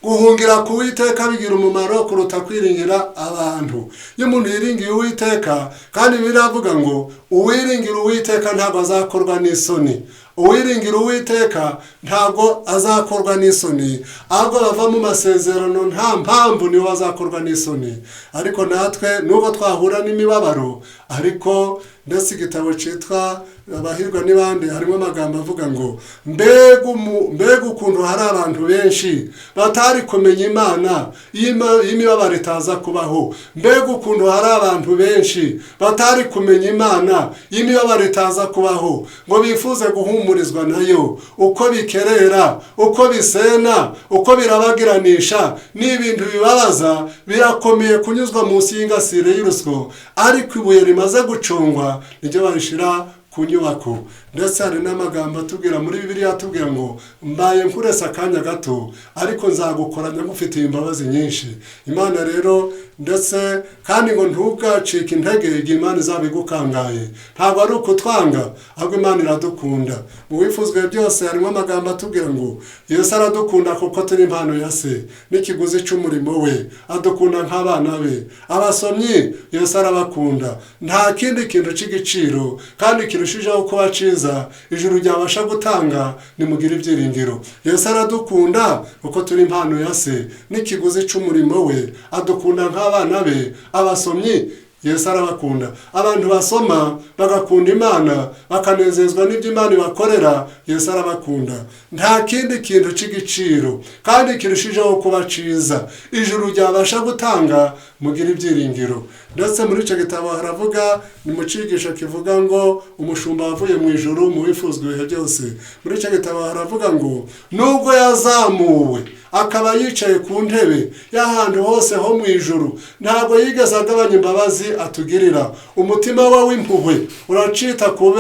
Speaker 1: Guhungira ku Uwiteka bigira umumaro kuruta kwiringira abantu. Iyo umuntu yiringiye Uwiteka, kandi biravuga ngo uwiringira Uwiteka ntabwo azakorwa n'isoni. Uwiringira Uwiteka ntabwo azakorwa n'isoni, ahubwo bava mu masezerano nta mpamvu niwe azakorwa n'isoni. Ariko natwe nubwo twahura n'imibabaro, ariko ndetse igitabo cyitwa Abahirwa n'Ibandi harimo amagambo avuga ngo mbega ukuntu hari abantu benshi batari kumenya Imana iyo imibabaro itaza kubaho. Mbega ukuntu hari abantu benshi batari kumenya Imana iyo imibabaro itaza kubaho, ngo bifuze guhumurizwa nayo. Uko bikerera, uko bisena, uko birabagiranisha, n'ibintu bibabaza, birakomeye kunyuzwa munsi y'ingasire y'urusyo, ariko ibuye rimaze gucungwa niryo barishira ku nyubako. Ndetse hari n'amagambo atubwira muri Bibiliya atubwira ngo mbaye nkurese akanya gato, ariko nzagukoranya ngufitiye imbabazi nyinshi. Imana rero ndetse kandi ngo ntugacike intege igihe Imana izabigukangaye. Ntabwo ari ukutwanga, ahubwo Imana iradukunda. Mu wifuzwe byose harimo amagambo atubwira ngo Yesu aradukunda kuko turi impano ya Se n'ikiguzi cy'umurimo we, adukunda nk'abana be. Abasomyi Yesu arabakunda. Nta kindi kintu cy'igiciro kandi kirushijeho kuba ciza ijuru ryabasha gutanga, nimugire ibyiringiro. Yesu aradukunda kuko turi impano ya Se n'ikiguzi cy'umurimo we, adukunda nk'abana be. Abasomyi Yesu arabakunda. Abantu basoma bagakunda Imana, bakanezezwa n'ibyo Imana ibakorera, Yesu arabakunda. Nta kindi kintu cy'igiciro kandi kirushijeho kuba ciza ijuru ryabasha gutanga, mugire ibyiringiro. Ndetse muri icyo gitabo haravuga, ni mu cyigisho kivuga ngo umushumba wavuye mu ijuru mu wifuzwa ibihe byose. Muri icyo gitabo haravuga ngo nubwo yazamuwe akaba yicaye ku ntebe y'ahantu hose ho mu ijuru, ntabwo yigeze agabanya imbabazi atugirira. Umutima we w'impuhwe uracita ku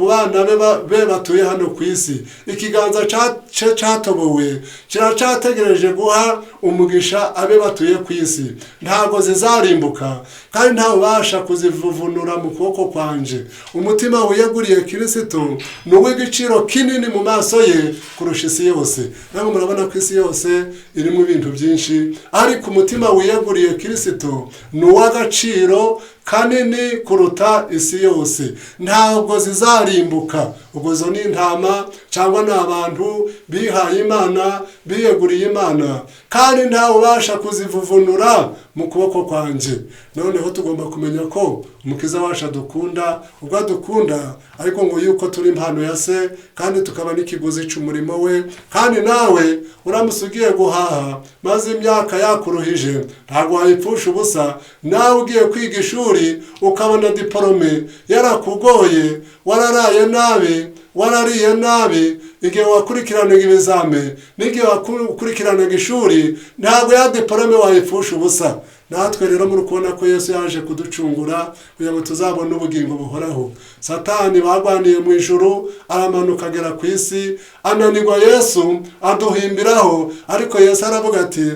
Speaker 1: bana be batuye hano ku isi. Ikiganza cye cyatobowe kiracyategereje guha umugisha abe batuye ku isi. Ntabwo zizarimbuka kandi ntawe ubasha kuzivuvunura mu kuboko kwanje. Umutima wiyeguriye Kristo ni uw'igiciro kinini mu maso ye kurusha isi yose. Namwe murabona ko isi yose irimo ibintu byinshi, ariko umutima wiyeguriye Kristo ni uw'agaciro kanini kuruta isi yose, ntabwo zizarimbuka. ubwo zo ni intama cyangwa ni abantu bihaye Imana, biyeguriye Imana, kandi ntawe ubasha kuzivuvunura mu kuboko kwanjye. noneho tugomba kumenya ko umukiza wacu adukunda, ubwo adukunda ariko ngo yuko turi impano ya se, kandi tukaba n'ikiguzi cy'umurimo we. kandi nawe uramutse ugiye guhaha maze imyaka yakuruhije, ntabwo wayipfusha ubusa. nawe ugiye kwiga ishuri ukabona diporome yarakugoye, wararaye nabi, warariye nabi, igihe wakurikiranaga ibizame n'igihe wakurikiranaga ishuri, ntabwo ya diporome wayipfusha ubusa. natwe rero muri kubona ko Yesu yaje kuducungura kugira ngo tuzabone ubugingo buhoraho. Satani bagwaniye mu ijuru, aramanuka agera ku isi, ananirwa Yesu aduhimbiraho, ariko Yesu aravuga ati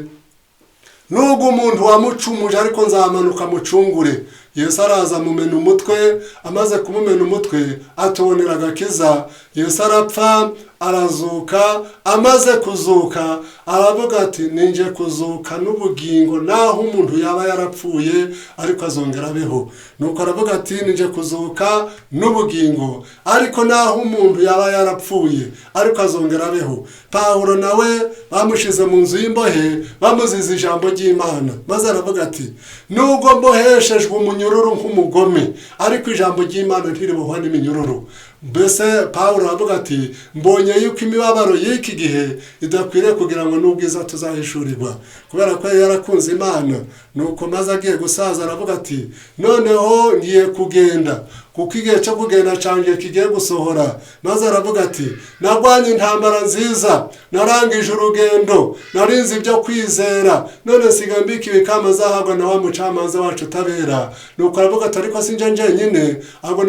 Speaker 1: nubwo umuntu wamucumuje ariko nzamanuka mucungure. Yesu araza mumena umutwe, amaze kumumena umutwe atubonera agakiza. Yesu arapfa, arazuka, amaze kuzuka aravuga ati ninje kuzuka n'ubugingo, naho umuntu yaba yarapfuye ariko azongera abeho. nuko aravuga ati ninje kuzuka n'ubugingo, ariko naho umuntu yaba yarapfuye ariko azongera abeho. Pawulo nawe bamushize mu nzu y'imbohe, bamuziza ijambo ry'Imana, maze aravuga ati nubwo mboheshejwe umunyururu nk'umugome, ariko ijambo ry'Imana ntiribohwa n'iminyururu. mbese Pawulo aravuga ati mbonye yuko imibabaro y'iki gihe idakwiriye kugira ngo n'ubwiza tuzahishurirwa, kubera ko yarakunze Imana. nuko maze agiye gusaza aravuga ati noneho ngiye kugenda, kuko igihe cyo kugenda cyanjye kigiye gusohora. maze aravuga ati narwanye intambara nziza, narangije urugendo, narinze ibyo kwizera, none nsigaye mbika ibikamba nzahabwa na wa mucamanza wacu utabera. nuko aravuga ati ariko si nje njyenyine, ahubwo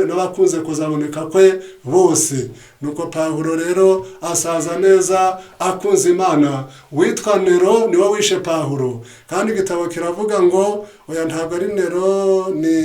Speaker 1: n'abakunze kuzaboneka kwe bose. nuko Pawulo rero asaza neza akunze Imana. witwa Nero niwe wishe Pawulo, kandi igitabo kiravuga ngo oya ntabwo ari Nero, ni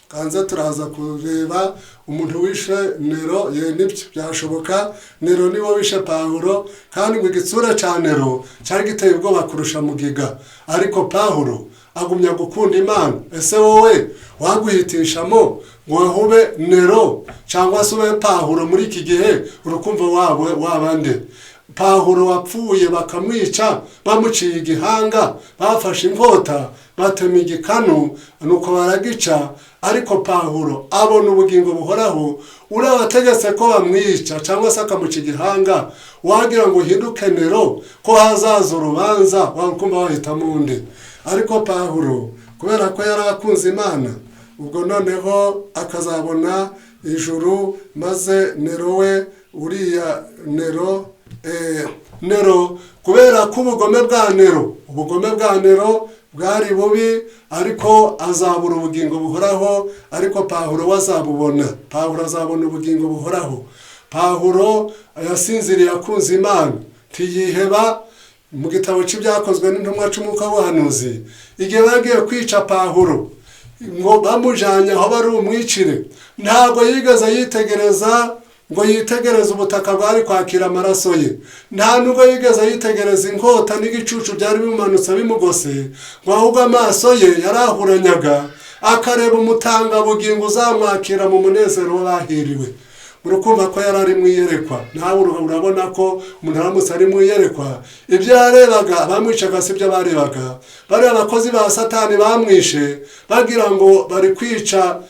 Speaker 1: kanze turaza kureba umuntu wishe Nero. nibyo byashoboka, Nero niwe wishe Pawulo, kandi ngo igitsura cya Nero cyari giteye ubwoba kurusha mugiga, ariko Pawulo agumya gukunda Imana. ese wowe waguhitishamo ngo hube Nero cyangwa se ube Pawulo muri iki gihe? urukumva wabande Pawulo wapfuye bakamwica, bamuciye igihanga, bafashe inkota, batema igikanu, nuko baragica, ariko Pawulo abona ubugingo buhoraho. urabategetse ko bamwica cyangwa se akamuca igihanga, wagira ngo uhinduke Nero ko hazaza urubanza, wakumva wahitamo undi. ariko Pawulo kubera ko yari akunze Imana, ubwo noneho akazabona ijuru. maze Nero we uriya Nero kubera ko ubugome bwa Nero bwari bubi, ariko azabura ubugingo buhoraho, ariko Pawulo azabubona. Pawulo azabona ubugingo buhoraho. Pawulo yasinziriye akunze Imana, ntiyiheba. mu gitabo cy'ibyakozwe n'intumwa cy'umwuka w'ubuhanuzi, igihe bagiye kwica Pawulo ngo bamujanye aho bari umwicire, ntabwo yigeze yitegereza ngo yitegereze ubutaka bwari kwakira amaraso ye, nta nubwo yigeze yitegereza inkota n'igicucu byari bimanutse bimugose, ngo ahubwo amaso ye yarahuranyaga akareba umutangabugingo uzamwakira mu munezero w'abahiriwe. urukumva ko yari ari mu iyerekwa. nawe urabona ko umuntu aramutse ari mu iyerekwa, ibyo yarebaga bamwicaga si byo barebaga. bari abakozi ba Satani bamwishe bagira ngo bari kwica,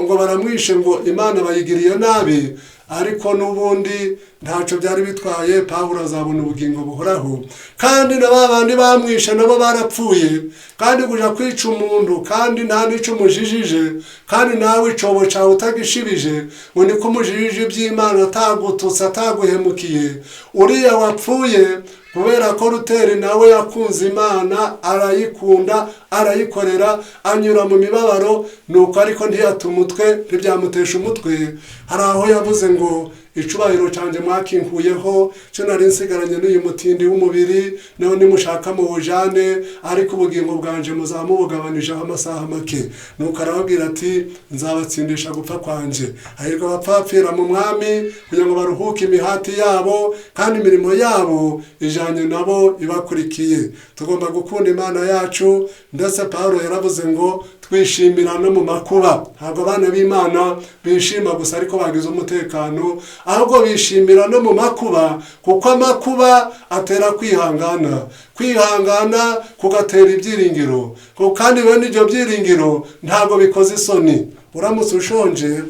Speaker 1: ngo baramwishe, ngo Imana bayigiriye nabi, ariko n'ubundi ntacyo byari bitwaye. Pawulo azabona ubugingo buhoraho. kandi na babandi bamwishe nabo barapfuye, kandi kuja kwica umuntu kandi nta nico umujijije, kandi nawe icobo cyawe utagishibije, ngo niko umujijije iby'Imana, atagututse ataguhemukiye. uriya wapfuye kubera ko Luteri nawe yakunze Imana, arayikunda, arayikorera, anyura mu mibabaro, nuko ariko ntiyata umutwe, ntibyamutesha umutwe. hari aho yavuze ngo icubahiro canje mwakinkuyeho, cyo nari nsigaranye n'uyu mutindi w'umubiri, naho nimushaka mu bujane, ariko ubugingo bwanje muzamubugabanije amasaha make. Nuko arababwira ati nzabatsindisha gupfa kwanje. Hahirwa abapfapfira mu mwami, kugira ngo baruhuke imihati yabo, kandi imirimo yabo ijanye nabo ibakurikiye. Tugomba gukunda Imana yacu, ndetse Pawulo yaravuze ngo twishimira no mu makuba. Ntabwo abana b'Imana bishima gusa ariko bagize umutekano, ahubwo bishimira no mu makuba, kuko amakuba atera kwihangana, kwihangana kugatera ibyiringiro, kandi bene ibyo byiringiro ntabwo bikoze isoni. Uramutse ushonje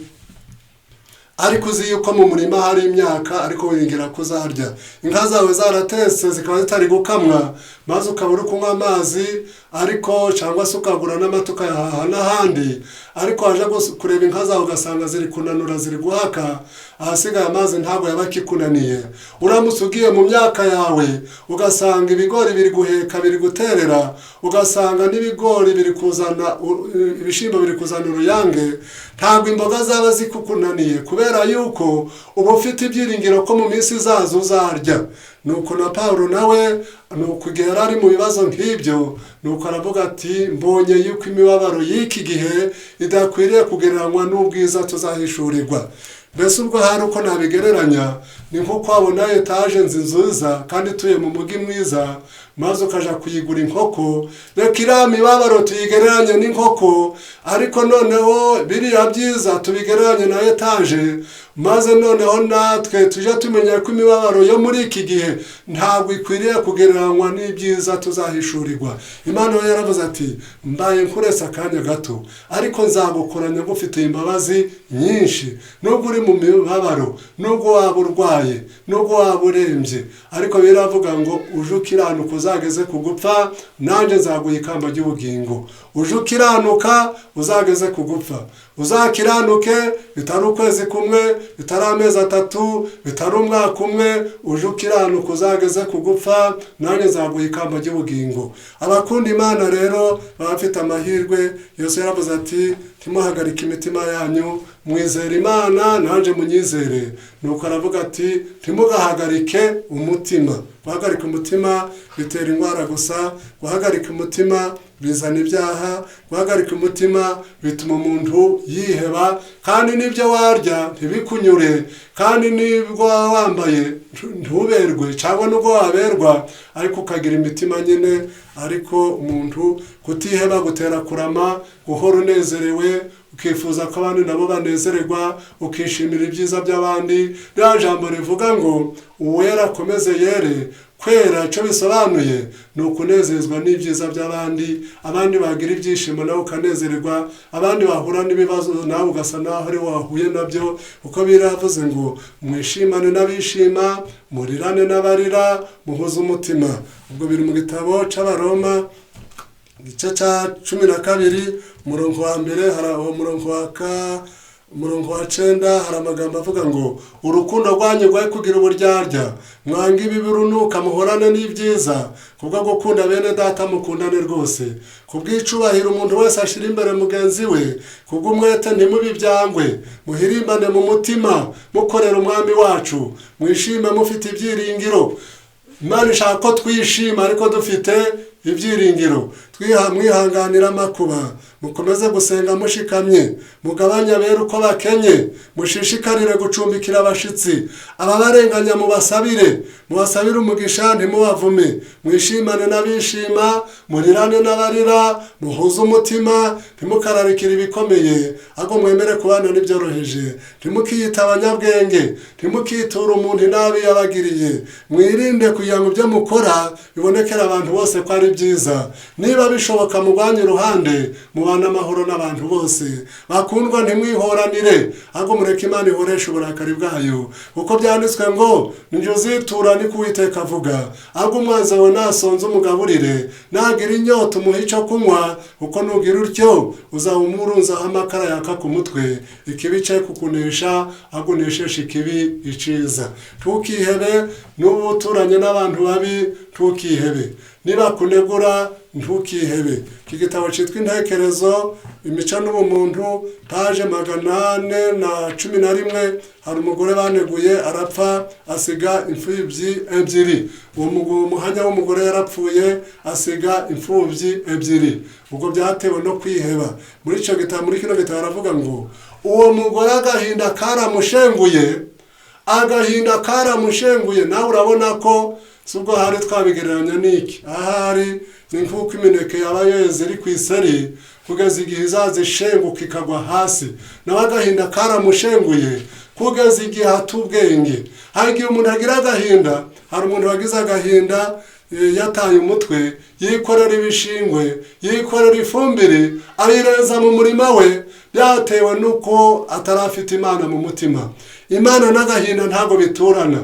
Speaker 1: ariko uzi yuko mu murima hari imyaka, ariko wiringira kuzarya, inka zawe zaratese zikaba zitari gukamwa, maze ukaba uri kunywa amazi, ariko cyangwa se ukagura n'amata ukayahaha n'ahandi, ariko waje kureba inka zawe ugasanga ziri kunanura, ziri guhaka, ahasigaye amazi ntabwo yaba akikunaniye. Uramutse ugiye mu myaka yawe ugasanga ibigori biri guheka, biri guterera, ugasanga n'ibigori biri kuzana, ibishimbo biri kuzana uruyange, ntabwo imboga zaba zikukunaniye, kubera yuko uba ufite ibyiringiro ko mu minsi izaza uzarya. Nuko na Pawulo nawe nuko igihe yari ari mu bibazo nk'ibyo, nuko aravuga ati mbonye yuko imibabaro y'iki gihe idakwiriye kugereranywa n'ubwiza tuzahishurirwa. Mbese ubwo hari uko nabigereranya, ni nk'uko wabona etaje nziza kandi ituye mu mugi mwiza, maze ukaja kuyigura inkoko. Reka iriya mibabaro tuyigereranye n'inkoko, ariko noneho biriya byiza tubigereranye na etaje, maze noneho natwe tujya tumenya ko imibabaro yo muri iki gihe ntabwo ikwiriye kugereranywa n'ibyiza tuzahishurirwa. Imana yo yaravuze ati mbaye nkuretse akanya gato, ariko nzagukoranya ngufitiye imbabazi nyinshi. Nubwo uri mu mibabaro, nubwo waba urwaye, nubwo waba urembye, ariko biravuga ngo uje ukiranuka uzageze ku gupfa, nanjye nzaguha ikamba ry'ubugingo. Uje ukiranuka uzageze ku gupfa, uzakiranuke bitari ukwezi kumwe, bitari amezi atatu, bitari umwaka umwe, uje ukiranuka uzageze ku gupfa, nanjye nzaguha ikamba ry'ubugingo. Abakunda Imana rero baba bafite amahirwe. Yesu yaravuze ati ntimuhagarike imitima yanyu, mwizere Imana nanjye munyizere. Nuko aravuga ati ntimugahagarike umutima. Guhagarika umutima bitera indwara gusa, guhagarika umutima bizana ibyaha, guhagarika umutima bituma umuntu yiheba, kandi n'ibyo warya ntibikunyure, kandi n'ibwo wambaye ntuberwe, cyangwa n'ubwo waberwa ariko ukagira imitima nyine. Ariko umuntu kutiheba gutera kurama, guhora unezerewe, ukifuza ko abandi nabo banezererwa, ukishimira ibyiza by'abandi. Rya jambo rivuga ngo uwera akomeze yere, kwera icyo bisobanuye ni ukunezezwa n'ibyiza by'abandi, abandi bagira ibyishimo nawe ukanezererwa, abandi bahura n'ibibazo nawe ugasa naho ari wahuye nabyo, kuko biravuze ngo mwishimane n'abishima, murirane n'abarira, muhuze umutima. Ubwo biri mu gitabo cy'Abaroma igice cya 12 umurongo wa mbere, hari umurongo wa 9 hari amagambo avuga ngo urukundo rwanyu rwaye kugira uburyarya, mwanga ibibi urunuka, muhorane n'ibyiza, kubwo gukunda bene data mukundane rwose. Kubw'icubahiro umuntu wese ashira imbere mugenzi we, kubw'umwete ntimubibyangwe, muhirimbane mu mutima, mukorera umwami wacu, mwishime mufite ibyiringiro. Imana ishaka ko twishima ariko dufite ibyiringiro. Mwihanganira amakuba, mukomeze gusenga mushikamye, mugabanya abera uko bakenye, mushishikarire gucumbikira abashitsi, ababarenganya mubasabire, mubasabire umugisha ntimubavume, mwishimane n'abishima, murirane n'abarira, muhuze umutima, ntimukararikire ibikomeye, ahubwo mwemere kubana n'ibyoroheje. Ntimukiyita abanyabwenge, ntimukitura umuntu inabi yabagiriye, mwirinde kugira ngo ibyo mukora bibonekere abantu bose ko ari byiza. Niba bishoboka mugwanye uruhande, mubana amahoro n'abantu bose. Bakundwa ntimwihoranire, ahubwo mureke Imana ihoresha uburakari bwayo, kuko byanditswe ngo ninjye uzitura ni Uwiteka avuga. Ahubwo umwanzi wawe nasonze umugaburire, nagira inyota umuhe icyo kunywa, kuko nugira utyo uzaba umurunzaho amakara yaka ku mutwe. Ikibi cye kukunesha, ahubwo unesheshe ikibi iciza. Ntukihebe n'ubu uturanye n'abantu babi, ntukihebe, niba kunegura ntukihebe. Iki gitabo cyitwa Intekerezo imico n'ubumuntu, paje 411. Hari umugore baneguye arapfa asiga imfubyi ebyiri. Uwo muhanya w'umugore yarapfuye asiga imfubyi ebyiri. Ubwo byatewe no kwiheba. Muri icyo gitabo, muri kino gitabo aravuga ngo uwo mugore agahinda karamushenguye. Nawe urabona ko subwo hari twabigereranya n'iki. Ahari ni nk'uko imineke yaba yeze iri ku iseri kugeza igihe izaza ishenguka ikagwa hasi. Nawe agahinda karamushenguye kugeza igihe atubwenge. Hari igihe umuntu agira agahinda, hari umuntu wagize agahinda yataye umutwe, yikorera ibishingwe, yikorera ifumbire, ayireza mu murima we, byatewe nuko atarafite Imana mu mutima. Imana n'agahinda ntago biturana.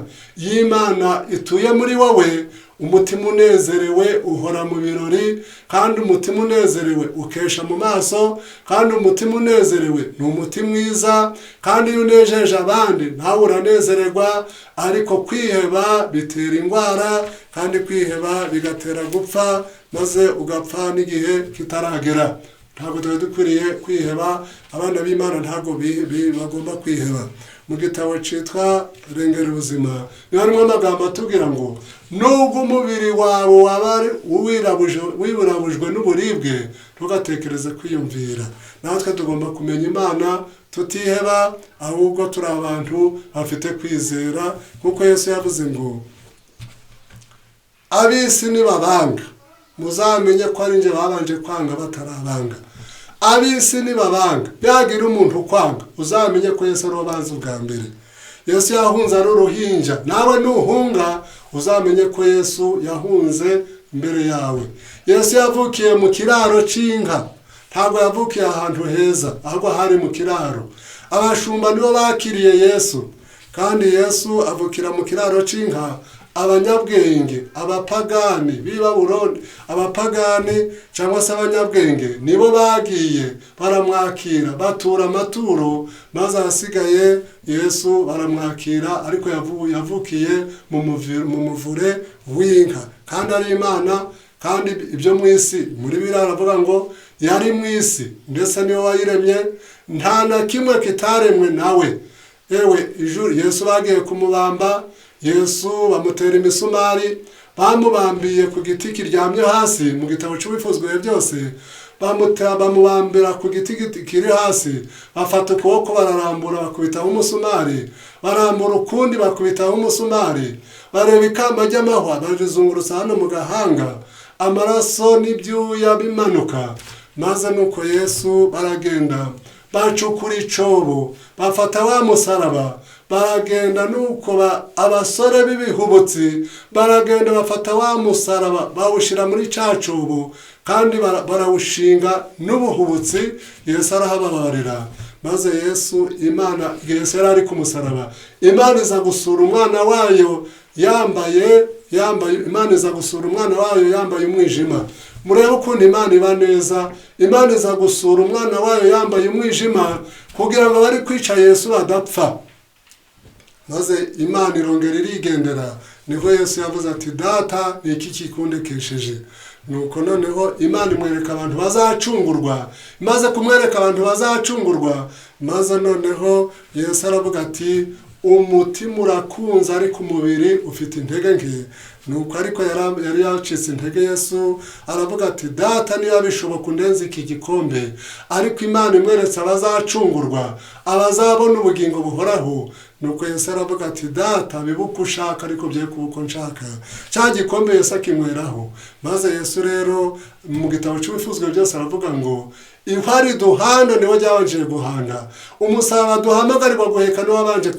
Speaker 1: Imana ituye muri wowe, umutima unezerewe uhora mu birori, kandi umutima unezerewe ukesha mu maso, kandi umutima unezerewe ni umutima mwiza, kandi iyo unejeje abandi nawe uranezererwa. Ariko kwiheba bitera indwara, kandi kwiheba bigatera gupfa, maze ugapfa n'igihe kitaragera. Ntabwo tuba dukwiriye kwiheba. Abana b'Imana ntabwo bagomba kwiheba. Mu gitabo cyitwa Rengera Ubuzima harimo amagambo atubwira ngo nubwo umubiri wawe waba wiburabujwe n'uburibwe, ntugatekereze kwiyumvira. Natwe tugomba kumenya Imana tutiheba, ahubwo turi abantu bafite kwizera, kuko Yesu yavuze ngo ab'isi nibabanga muzamenye ko ari nje babanje kwanga batarabanga. Ab'isi nibabanga, byagira umuntu kwanga, uzamenye ko Yesu ari ubanza ubwa mbere. Yesu yahunze ari uruhinja, nawe nuhunga uzamenye ko Yesu yahunze imbere yawe. Yesu yavukiye mu kiraro cy'inka, ntabwo yavukiye ahantu heza, ahubwo hari mu kiraro. Abashumba nibo bakiriye Yesu, kandi Yesu avukira mu kiraro cy'inka. Abanyabwenge, abapagani b'i Babuloni, abapagani cyangwa se abanyabwenge nibo bagiye baramwakira, batura amaturo, maze ahasigaye Yesu baramwakira. Ariko yavukiye mu muvure w'inka, kandi ari Imana. Kandi ibyo mu isi, muri Bibiliya aravuga ngo yari mu isi ndetse niwe wayiremye, nta na kimwe kitaremwe nawe. Ewe ijuru, Yesu bagiye kumubamba, Yesu bamutera imisumari, bamubambiye ku giti kiryamye hasi. Mu gitabo cy'Ubifuzwe byose bamubambira ku giti kiri hasi, bafata ukuboko bararambura bakubitaho umusumari, barambura ukundi bakubitaho umusumari, bareba ikamba ry'amahwa barizungurutsa hano mu gahanga, amaraso n'ibyuya bimanuka. Maze nuko Yesu baragenda bacukura icobo, bafata wa musaraba, baragenda nuko abasore b'ibihubutsi baragenda bafata wa musaraba bawushira muri cacobo, kandi barawushinga n'ubuhubutsi. Yesu arahababarira. Maze Yesu Imana Yesu yari ku musaraba, Imana iza gusura umwana wayo yambaye Imana iza gusura umwana wayo yambaye umwijima. Murebe ukuntu Imana iba neza. Imana iza gusura umwana wayo yambaye umwijima kugira ngo bari kwica Yesu badapfa. Maze Imana irongera irigendera. Niho Yesu yavuze ati data ni iki kikundekesheje. Nuko noneho Imana imwereka abantu bazacungurwa. Maze kumwereka abantu bazacungurwa, maze noneho Yesu aravuga ati umutima urakunze ariko umubiri ufite intege nke. Nuko ariko yari yacitse intege. Yesu aravuga ati data niba bishoboka undenze iki gikombe, ariko Imana imweretse abazacungurwa, abazabona ubugingo buhoraho. Nuko Yesu aravuga ati data bibuka ushaka ariko bye kuko nshaka. Cya gikombe Yesu akinyweraho. Maze Yesu rero mu gitabo cy'Ubifuzwe byose aravuga ngo intwari duhana niwe ryabanje guhana, umusaraba duhamagarirwa guheka niwe wabanje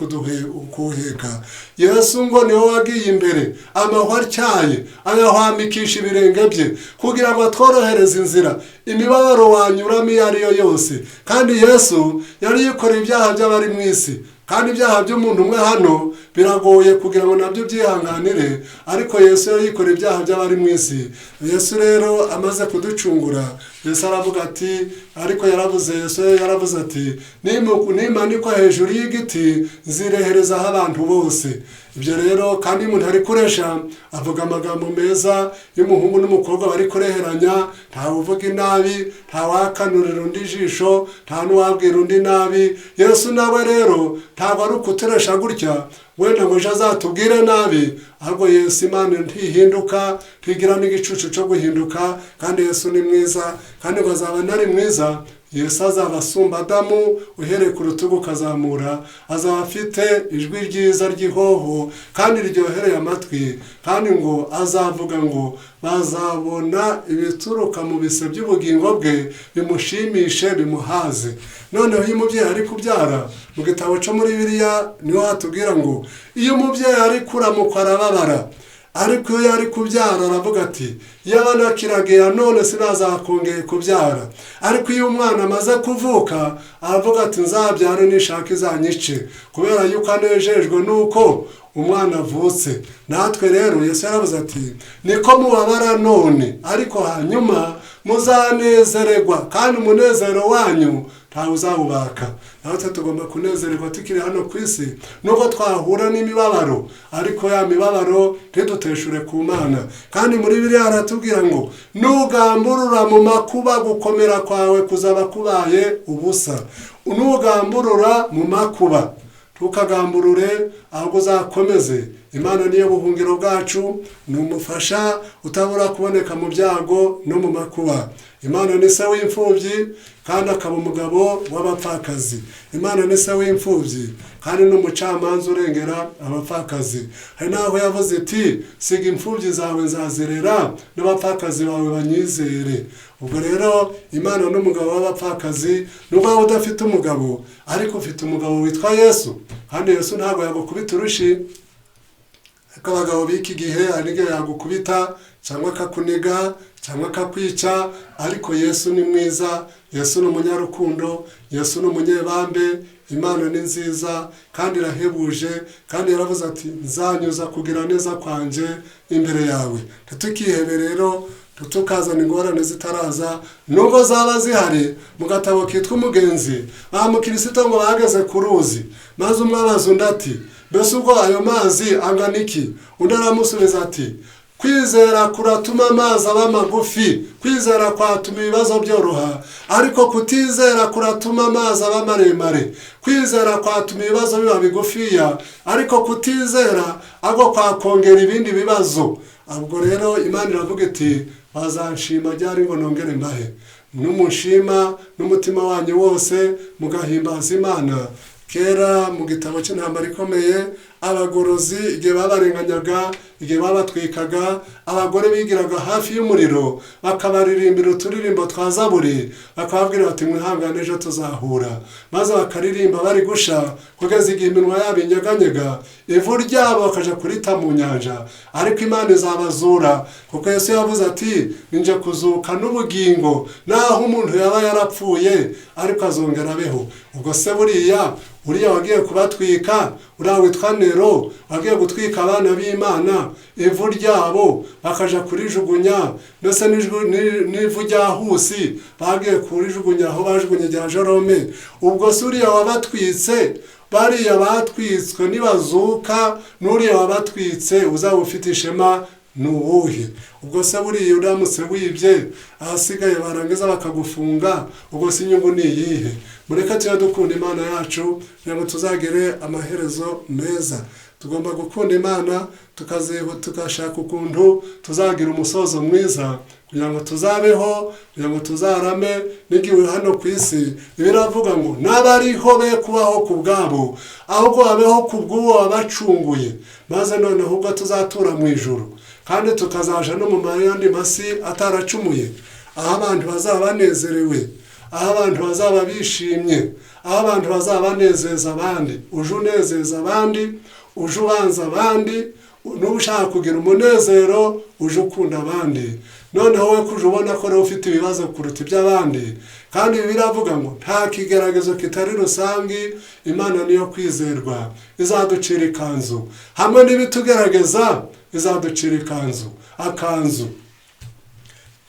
Speaker 1: kuheka. Yesu ngo niwe wagiye imbere, amahwa atyaye ayahwamikisha ibirenge bye kugira ngo atworohereze inzira, imibabaro wanyuramo iyo ari yo yose. Kandi Yesu yari yikoreye ibyaha by'abari mu isi, kandi ibyaha by'umuntu umwe hano biragoye kugira ngo nabyo byihanganire, ariko Yesu yikora ibyaha by'abari mu isi. Yesu rero amaze kuducungura, Yesu aravuga ati, ariko Yesu yaravuze ati, nimanikwa hejuru y'igiti zireherezaho abantu bose. Ibyo rero kandi umuntu ari kuresha avuga amagambo meza y'umuhungu n'umukobwa bari kureheranya, ntawe uvuga inabi, ntawakanurira undi ijisho, nta n'uwabwira undi nabi. Yesu nawe rero ntabwo ari ukuturesha gutya wenda ngo ejo azatubwire nabi, ahubwo Yesu Imana ntihinduka, ntigira n'igicucu cyo guhinduka, kandi Yesu ni mwiza, kandi ngo azaba nari mwiza. Yesu azaba asumba Adamu uhereye ku rutugu ukazamura, azaba afite ijwi ryiza ry'ihoho kandi riryohereye amatwi, kandi ngo azavuga ngo bazabona ibituruka mu bise by'ubugingo bwe bimushimishe bimuhaze. Noneho iyo umubyeyi ari kubyara, mu gitabo cyo muri Bibiliya niho hatubwira ngo iyo umubyeyi ari kuramukwa arababara, ariko iyo yari kubyara aravuga ati, yaba nakiragiye none sinazakongeye kubyara. Ariko iyo umwana amaze kuvuka aravuga ati, nzabyare nishaka izanyice, kubera yuko anejejwe nuko umwana avutse. Natwe rero Yesu yaravuze ati, niko mubabara none, ariko hanyuma muzanezererwa, kandi umunezero wanyu ntawe uzawubaka. Natwe tugomba kunezererwa tukiri hano ku isi, nubwo twahura n'imibabaro, ariko ya mibabaro ntiduteshure ku Mana. Kandi muri Bibiliya haratubwira ngo, nugamburura mu makuba gukomera kwawe kuzaba kubaye ubusa. Nugamburura mu makuba, tukagamburure ahubwo uzakomeze. Imana niyo buhungiro bwacu, ni umufasha utabura kuboneka mu byago no mu makuba. Imana ni se w'imfubyi kandi akaba umugabo w'abapfakazi. Imana ni se w'imfubyi kandi n'umucamanza urengera abapfakazi. Hari naho yavuze iti, siga imfubyi zawe nzazirera, n'abapfakazi bawe banyizere. Ubwo rero Imana n'umugabo w'abapfakazi, nubwo waba udafite umugabo, ariko ufite umugabo witwa Yesu, kandi Yesu ntabwo yagukubita urushi. Ariko abagabo b'iki gihe hari igihe yagukubita cyangwa akakuniga cyangwa akakwica, ariko Yesu ni mwiza, Yesu ni umunyarukundo, Yesu ni umunyebambe. Imana ni nziza kandi irahebuje, kandi yaravuze ati, nzanyuza kugira neza kwanjye imbere yawe. Ntitukihebe rero, tukazana ingorane zitaraza, nubwo zaba zihari. Mu gatabo kitwa Umugenzi, Abamukristo ngo bahageze ku ruzi, maze umwe abaza undi ati, mbese ubwo ayo mazi angana iki? Undi aramusubiza ati, kwizera kuratuma amazi aba magufi, kwizera kwatuma ibibazo byoroha, ariko kutizera kuratuma amazi aba maremare. Kwizera kwatuma ibibazo biba bigufiya, ariko kutizera ahubwo kwakongera ibindi bibazo. Ubwo rero Imana iravuga iti, bazanshima ryari ngo nongere mbahe? Numunshima n'umutima wanyu wose mugahimbaza Imana. Kera mu gitabo cy'intambara ikomeye, abagorozi igihe babarenganyaga, igihe babatwikaga, abagore bigiraga hafi y'umuriro bakabaririmbira uturirimbo twa Zaburi, bakababwira bati, mwihangane ejo tuzahura. Maze bakaririmba bari gusha kugeza igihe iminwa yabo inyeganyega, ivu ryabo bakaja kurita mu nyanja. Ariko Imana izabazura, kuko Yesu yavuze ati, ninje kuzuka n'ubugingo, naho umuntu yaba yarapfuye ariko azongera abeho. Ubwo se uriya wagiye kubatwika, uriya witwa Nero wagiye gutwika abana b'Imana, ivu ryabo bakaja kurijugunya, ndetse n'ivu rya Husi bagiye kurijugunya aho bajugunye rya Jorome. Ubwo se uriya wabatwitse, bariya batwitswe nibazuka, n'uriya wabatwitse uzaba ufite ishema nuwuhe? Ubwo se buriya uramutse wibye, ahasigaye barangiza bakagufunga, ubwo se inyungu ni iyihe? Mureka tuya dukunda Imana yacu kugira ngo tuzagere amaherezo meza. Tugomba gukunda Imana, tukashaka ukuntu tuzagira umusozo mwiza, kugira ngo tuzabeho, kugira ngo tuzarame n'igihe hano ku isi. Biravuga ngo n'abariho be kubaho ku bwabo, ahubwo babeho ku bw'uwo wabacunguye, maze noneho ubwo tuzatura mu ijuru, kandi tukazaja no mu yandi masi ataracumuye, aho abantu bazaba banezerewe, aho abantu bazaba bishimye, aho abantu bazaba banezeza abandi. Uje unezeza abandi, uje ubanza abandi, nuba ushaka kugira umunezero uje ukunda abandi. Noneho we kuje ubona ko rero ufite ibibazo kuruta iby'abandi, kandi ibi biravuga ngo nta kigeragezo kitari rusange, Imana niyo kwizerwa, izaducira ikanzu. Hamwe n'ibitugerageza izaducira akanzu.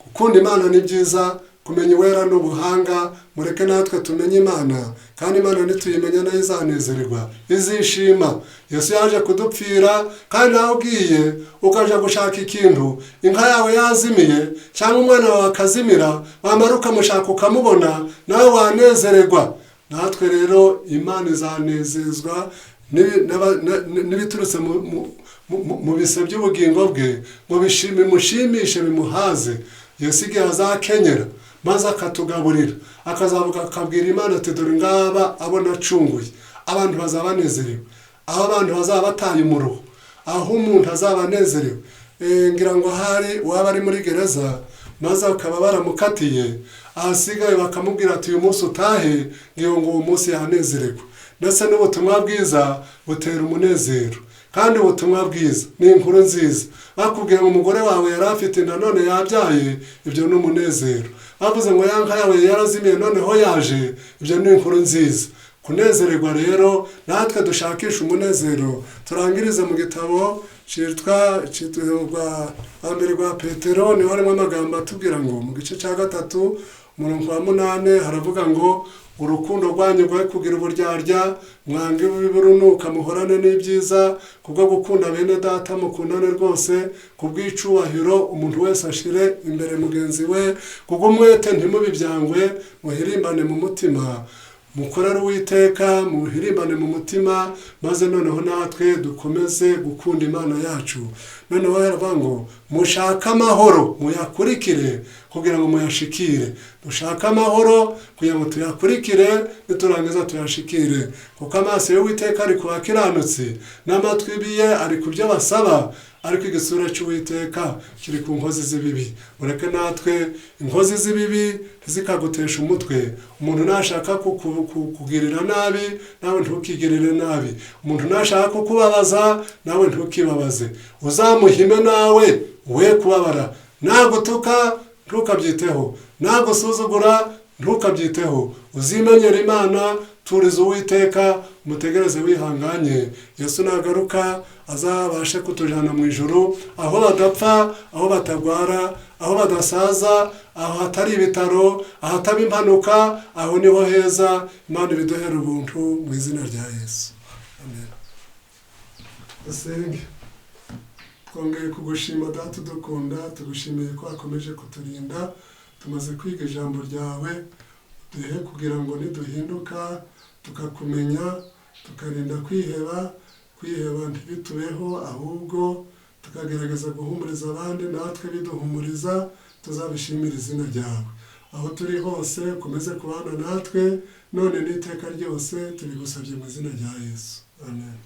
Speaker 1: Gukunda Imana ni byiza, kumenya uwera n'ubuhanga. Mureke natwe tumenye Imana, kandi Imana nituyimenya nayo izanezerwa, izishima. Yesu yaje kudupfira, kandi nawe ugiye ukaja gushaka ikintu, inka yawe yazimiye cyangwa umwana wawe akazimira, wamara ukamushaka ukamubona, nawe wanezererwa. Natwe rero Imana izanezezwa n'ibiturutse mu bise by'ubugingo bwe, ngo bimushimishe bimuhaze. Yesu igihe azakenyera maze akatugaburira, akazavuga akabwira Imana ati dore ngaba abo nacunguye, abantu bazaba banezerewe, aho abantu bazaba bataye umuruho, aho umuntu azaba anezerewe. Ngira ngo hari waba ari muri gereza maze bakaba baramukatiye, ahasigaye bakamubwira ati uyu munsi utahe, ngiyo ngo uwo munsi yanezerewe. Ndetse n'ubutumwa bwiza butera umunezero, kandi ubutumwa bwiza ni inkuru nziza. Bakubwiye ngo umugore wawe yari afite inda none yabyaye, ibyo ni umunezero. Bavuze ngo ya nka yawe yarazimiye noneho yaje, ibyo ni inkuru nziza. Kunezererwa rero natwe dushakisha umunezero. Turangirize mu gitabo cyitwa mbere rwa Petero, niho harimo amagambo atubwira ngo mu gice cya 3 umurongo wa 8 haravuga ngo urukundo rwanyu rwe kugira uburyarya, mwange ibirunuka, muhorane n'ibyiza, kubwo gukunda bene data mukundane rwose, kubw'icubahiro umuntu wese ashire imbere mugenzi we, kubwo umwete ntimubibyangwe, muhirimbane mu mutima, mukorere Uwiteka, muhirimbane mu mutima, maze noneho natwe dukomeze gukunda Imana yacu. Noneho haravuga ngo mushaka amahoro muyakurikire kugira ngo muyashikire. Dushaka amahoro kugira ngo tuyakurikire, niturangiza tuyashikire. Kuko amaso y'Uwiteka ari ku bakiranutsi, n'amatwi biye ari ku byo basaba, ariko igisura cy'Uwiteka kiri ku nkozi z'ibibi. Mureke natwe inkozi z'ibibi zikagutesha umutwe. Umuntu nashaka kukugirira nabi, nawe ntukigirire nabi. Umuntu nashaka kukubabaza, nawe ntukibabaze. Uzamuhime nawe we kubabara. Nagutuka ntukabyiteho, nagusuzugura ntukabyiteho. Uzimenyera Imana, turiza Uwiteka, umutegereze wihanganye. Yesu nagaruka azabashe kutujana mu ijuru, aho badapfa, aho batagwara, aho badasaza, aho hatari ibitaro, aho hataba impanuka, aho niho heza. Imana ibiduhere ubuntu mu izina rya Yesu. Amen. Asenge. Twongeye kugushima Data udukunda, tugushimiye ko akomeje kuturinda. Tumaze kwiga ijambo ryawe, duhe kugira ngo niduhinduka tukakumenya, tukarinda kwiheba ntibitubeho, ahubwo tukagerageza guhumuriza abandi, natwe biduhumuriza, tuzabishimira izina ryawe. Aho turi hose ukomeze kubana natwe, none n'iteka ryose tubigusabye mu izina rya Yesu. Amen.